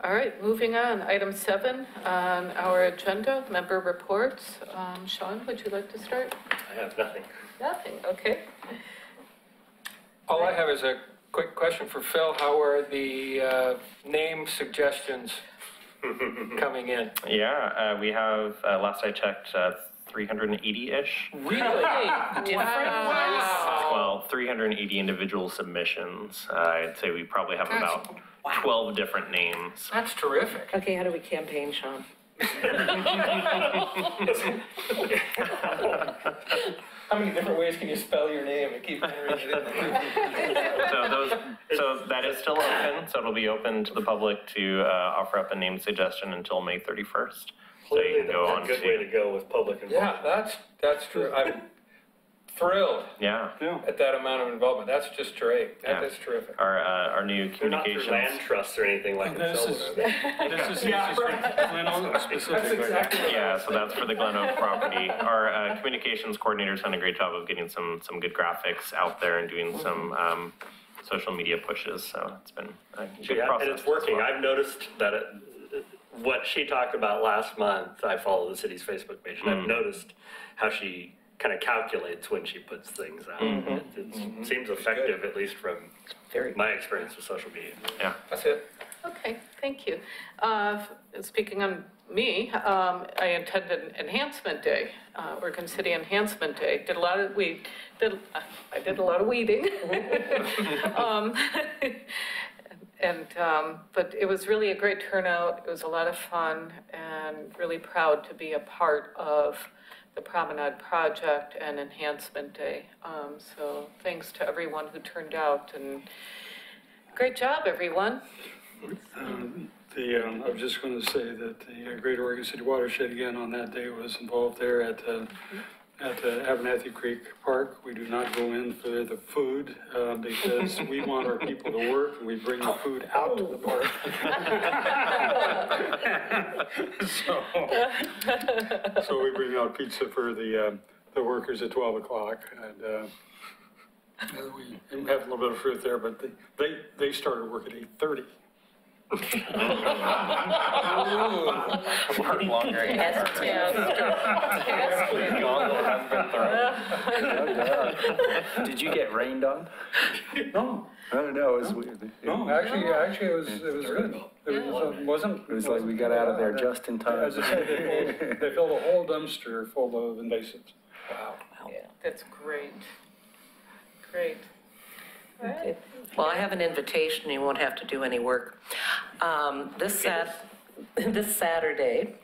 All right, moving on. Item 7 on our agenda, member reports. Sean, would you like to start? I have nothing. Nothing, okay. All I have is a quick question for Phil. How are the name suggestions coming in? Yeah, we have, last I checked, 380-ish. Really? Well, 380 individual submissions. I'd say we probably have about 12 different names. That's terrific. Okay, how do we campaign, Sean? How many different ways can you spell your name and keep entering it in? So that is still open, so it'll be open to the public to offer up a name suggestion until May 31st. So you Clearly, can go on that's a good way to go with public involvement. Yeah, that's true. I'm thrilled Yeah, at that amount of involvement. That's just great. Yeah. That's terrific. our new They're not through communications. land trusts or anything like in This is- Sylvan, are they? This is Glen Oak specifically. Yeah, so that's for the Glen Oak property. Our communications coordinator's done a great job of getting some good graphics out there and doing some social media pushes, so it's been a good Yeah, process. and it's working. as well. I've noticed that what she talked about last month, I follow the city's Facebook page, and I've noticed how she kind of calculates when she puts things out. It seems effective, at least from my experience with social media. Yeah. That's it. Okay, thank you. Speaking on me, I attended Enhancement Day, Oregon City Enhancement Day. I did a lot of weeding. But it was really a great turnout. It was a lot of fun and really proud to be a part of the Promenade Project and Enhancement Day. So thanks to everyone who turned out and great job, everyone. I was just going to say that the Great Oregon City Watershed again on that day was involved there at Abernathy Creek Park. We do not go in for the food because we want our people to work and we bring the food out to the park. So we bring out pizza for the workers at 12 o'clock and we have a little bit of fruit there, but they started work at 8:30. Work longer. Did you get rained on? No. I don't know, it was weird. No, actually, it was good. It wasn't. It was like we got out of there just in time. As I said, they filled a whole dumpster full of invasives. Wow. Yeah, that's great. Great. All right. Well, I have an invitation, you won't have to do any work. This Saturday,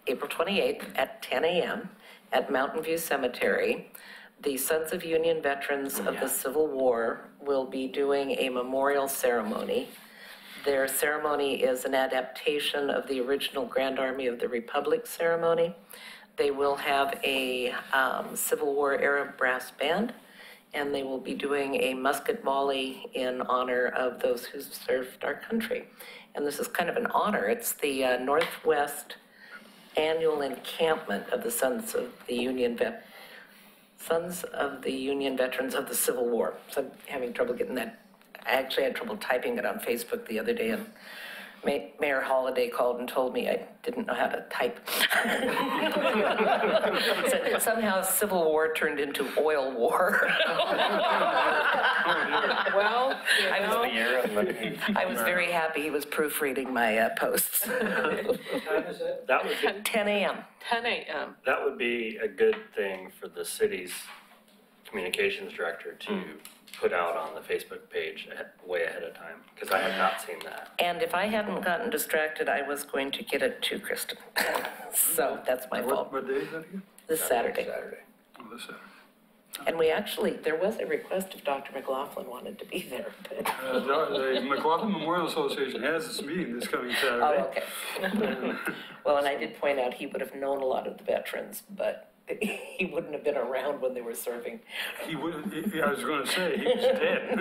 April 28th at 10 a.m. at Mountain View Cemetery, the Sons of Union Veterans of the Civil War will be doing a memorial ceremony. Their ceremony is an adaptation of the original Grand Army of the Republic ceremony. They will have a Civil War era brass band, and they will be doing a musket volley in honor of those who served our country. And this is kind of an honor. It's the Northwest annual encampment of the Sons of the Union Veterans of the Civil War. So I'm having trouble getting that. I actually had trouble typing it on Facebook the other day, and Mayor Holliday called and told me I didn't know how to type. Said somehow Civil War turned into oil war. Well, I was very happy he was proofreading my posts. That would 10 a.m. 10 a.m. That would be a good thing for the city's communications director to put out on the Facebook page way ahead of time, because I have not seen that. And if I hadn't gotten distracted, I was going to get it to Kristen. So that's my fault. What day is that again? This Saturday. Oh, this Saturday. And we actually, there was a request if Dr. McLaughlin wanted to be there. But The McLaughlin Memorial Association has this meeting this coming Saturday. oh, okay. Well, and I did point out he would have known a lot of the veterans, but he wouldn't have been around when they were serving. He would, I was going to say, he was dead.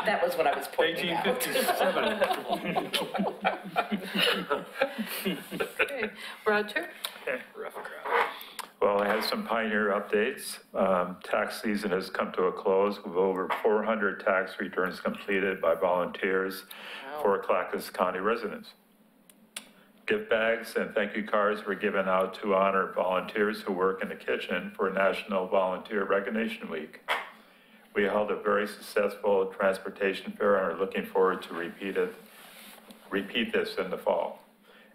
That was what I was pointing out. 1857. Okay. Roger? Rough crowd. Well, I had some Pioneer updates. Tax season has come to a close with over 400 tax returns completed by volunteers for Clackamas County residents. Gift bags and thank you cards were given out to honor volunteers who work in the kitchen for National Volunteer Recognition Week. We held a very successful transportation fair and are looking forward to repeat this in the fall.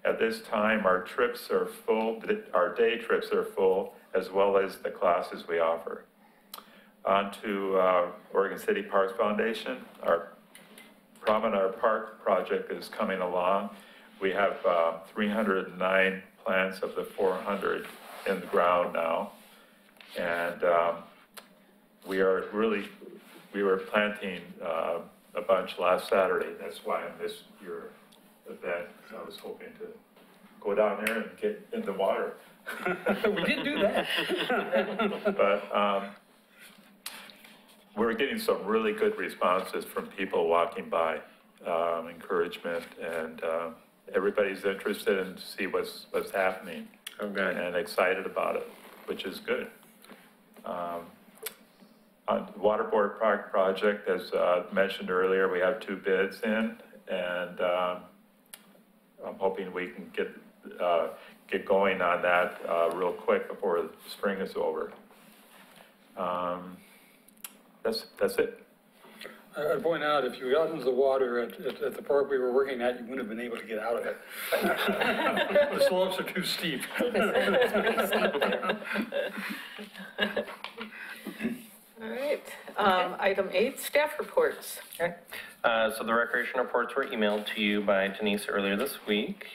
At this time, our trips are full, our day trips are full, as well as the classes we offer. On to Oregon City Parks Foundation. Our Promenade Park project is coming along. We have 309 plants of the 400 in the ground now. And we were planting a bunch last Saturday. That's why I missed your event. I was hoping to go down there and get in the water. We did do that. But we're getting some really good responses from people walking by, encouragement, and everybody's interested in to see what's happening. Okay. And excited about it, which is good. On the Waterboard Park project, as mentioned earlier, we have 2 bids in, and I'm hoping we can get going on that real quick before the spring is over. That's it. I'd point out, if you got into the water at the park we were working at, you wouldn't have been able to get out of it. The slopes are too steep. All right. Item 8, staff reports. Okay. So the recreation reports were emailed to you by Denise earlier this week.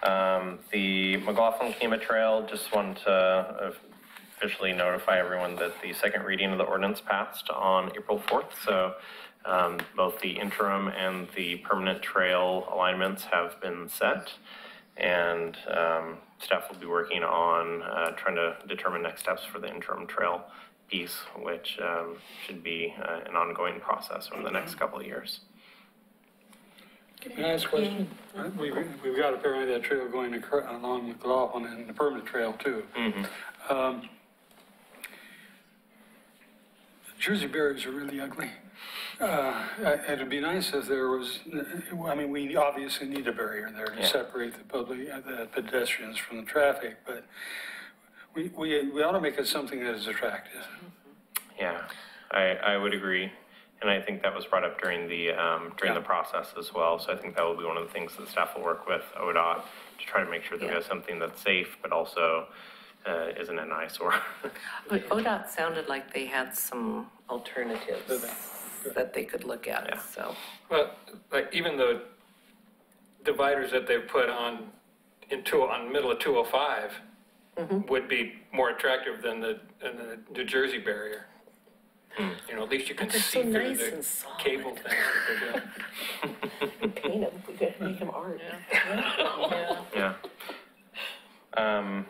The McLaughlin Kema Trail, just wanted to officially notify everyone that the second reading of the ordinance passed on April 4th. So both the interim and the permanent trail alignments have been set, and staff will be working on trying to determine next steps for the interim trail piece, which should be an ongoing process over the next couple of years. Can I ask a question? We've got apparently that trail going along McLaughlin and the permanent trail too. Mm-hmm. Jersey berries are really ugly. It'd be nice if there was, I mean, we obviously need a barrier there to separate the public, the pedestrians from the traffic, but we ought to make it something that is attractive. Yeah, I would agree. And I think that was brought up during the process as well. So I think that will be one of the things that staff will work with ODOT to try to make sure that we have something that's safe, but also isn't an eyesore. But ODOT sounded like they had some alternatives that they could look at, so. Well, like even the dividers that they've put on middle of 205 would be more attractive than the New Jersey barrier. You know, at least you can see so through nice the and solid. cable things that they're doing. Paint them, we could make them art. Yeah. Are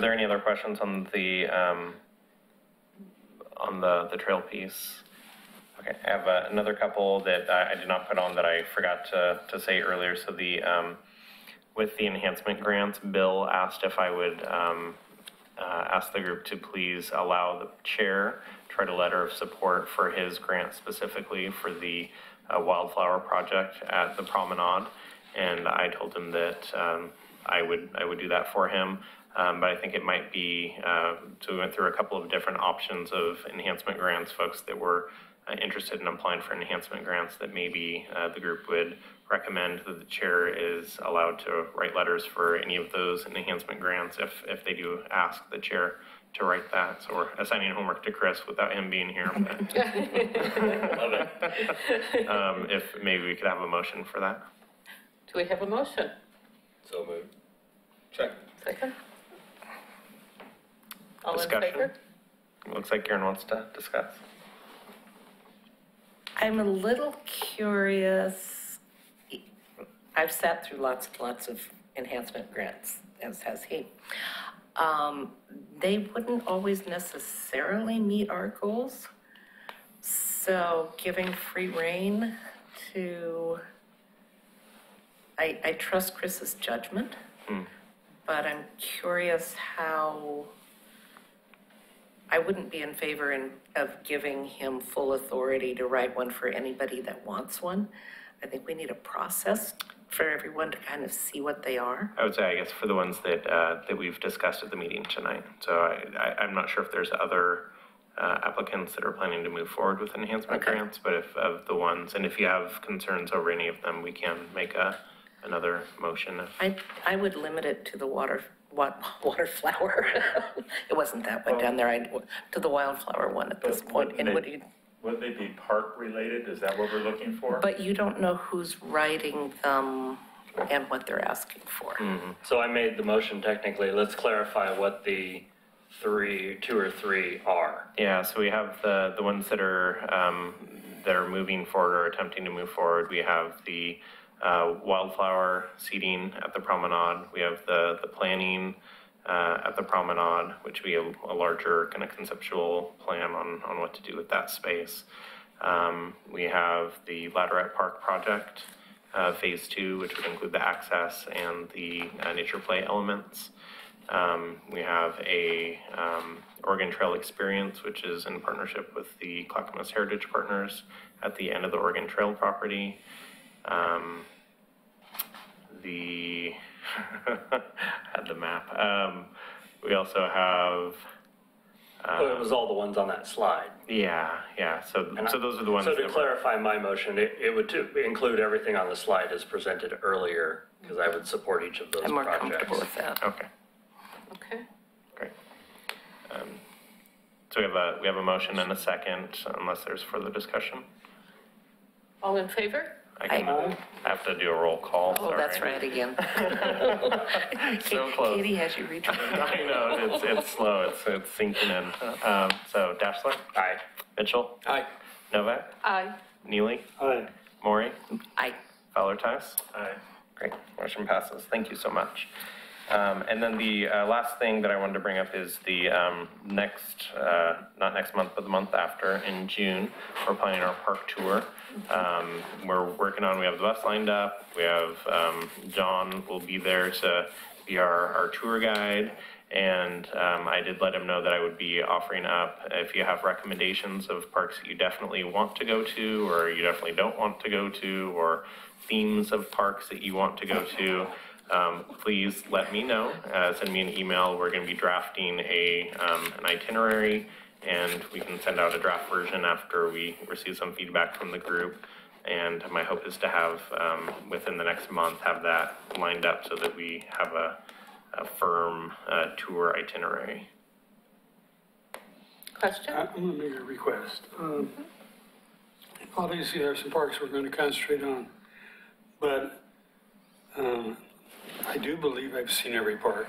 there any other questions on the trail piece? Okay, I have another couple that I did not put on that I forgot to say earlier. So with the enhancement grants, Bill asked if I would ask the group to please allow the chair to write a letter of support for his grant specifically for the wildflower project at the promenade. And I told him that I would do that for him. But I think it might be, so we went through a couple of different options of enhancement grants, folks that were interested in applying for enhancement grants, that maybe the group would recommend that the chair is allowed to write letters for any of those enhancement grants if they do ask the chair to write that. So we're assigning homework to Chris without him being here. But Love it. if maybe we could have a motion for that. Do we have a motion? So moved. Second? All in Discussion? favor? Looks like Karen wants to discuss. I'm a little curious. I've sat through lots and lots of enhancement grants, as has he. They wouldn't always necessarily meet our goals. So giving free rein to, I trust Chris's judgment, but I'm curious how, I wouldn't be in favor of giving him full authority to write one for anybody that wants one. I think we need a process for everyone to kind of see what they are. I would say, I guess, for the ones that we've discussed at the meeting tonight. So I'm not sure if there's other applicants that are planning to move forward with enhancement grants, but if of the ones, and if you have concerns over any of them, we can make a another motion. I would limit it to the waterflower. It wasn't that one down there, to the wildflower one at this point. And what do you? Would they be park related? Is that what we're looking for? But you don't know who's writing them and what they're asking for. So I made the motion technically. Let's clarify what the two or three are. Yeah, so we have the ones that are moving forward or attempting to move forward. We have the wildflower seeding at the promenade. We have the planning at the promenade, which we have a larger kind of conceptual plan on what to do with that space. We have the Ladderette Park project, phase 2, which would include the access and the nature play elements. We have a Oregon Trail Experience, which is in partnership with the Clackamas Heritage Partners at the end of the Oregon Trail property. Had the map. We also have. It was all the ones on that slide. Yeah. So those are the ones. So to clarify my motion, it would include everything on the slide as presented earlier, because I would support each of those I'm more projects. comfortable with that. Okay. Okay. Great. So we have a motion and a second, unless there's further discussion. All in favor? I have to do a roll call. Oh, sorry. that's right again. So close. Katie has you retrained. I know, it's slow, it's sinking in. So Dashler? Aye. Mitchell? Aye. Novak? Aye. Neely? Aye. Maury? Aye. Fowler Tice? Aye. Great, motion passes. Thank you so much. And then the last thing that I wanted to bring up is the next, not next month, but the month after, in June, we're planning our park tour. We're working on, we have the bus lined up. We have John will be there to be our tour guide. And I did let him know that I would be offering up, if you have recommendations of parks that you definitely want to go to, or you definitely don't want to go to, or themes of parks that you want to go to, please let me know. Send me an email. We're going to be drafting an itinerary, and we can send out a draft version after we receive some feedback from the group. And my hope is to have, within the next month, have that lined up so that we have a firm tour itinerary. Question? I'm going to make a request. Obviously, there are some parks we're going to concentrate on, but I do believe I've seen every park,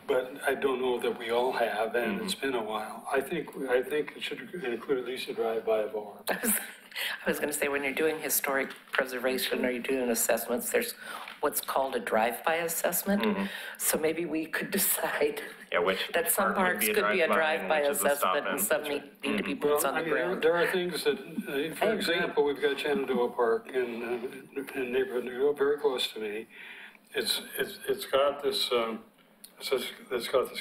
but I don't know that we all have, and it's been a while. I think it should include at least a drive-by of all. I was going to say, when you're doing historic preservation or you're doing assessments, there's what's called a drive-by assessment. So maybe we could decide that some parks could be a drive-by assessment and some need to be boots on the ground. There are things that, for example, we've got Shenandoah Park in a neighborhood very close to me. It's got this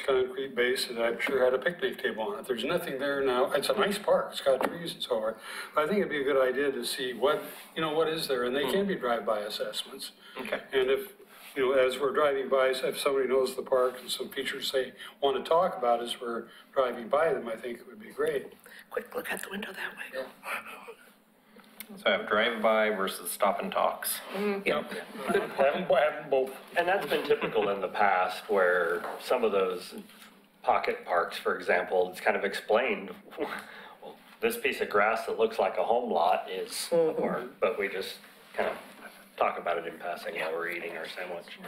concrete base that I'm sure had a picnic table on it. There's nothing there now. It's a nice park. It's got trees and so forth. But I think it'd be a good idea to see what is there, and they can be drive-by assessments. Okay. And if, as we're driving by, if somebody knows the park and some features they want to talk about as we're driving by them, I think it would be great. Quick look out the window that way. So I have drive-by versus stop and talks. Yep. Have them both. And that's been typical in the past where some of those pocket parks, for example, it's kind of explained, well, this piece of grass that looks like a home lot is a park, but we just kind of talk about it in passing while we're eating our sandwich.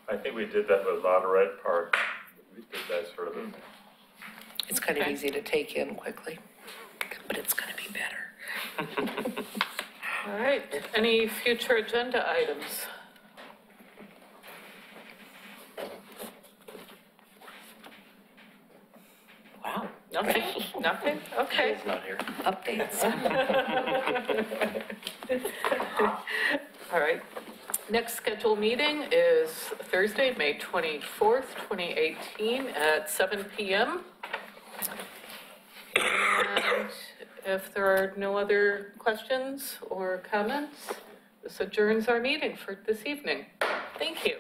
I think we did that with Ladderette Park. We did that sort of a thing. It's kind of easy to take in quickly, but it's going to be better. All right. Any future agenda items? Wow. Nothing? Nothing? Okay. It's not here. Updates. All right. Next scheduled meeting is Thursday, May 24th, 2018 at 7 p.m. And if there are no other questions or comments, this adjourns our meeting for this evening. Thank you.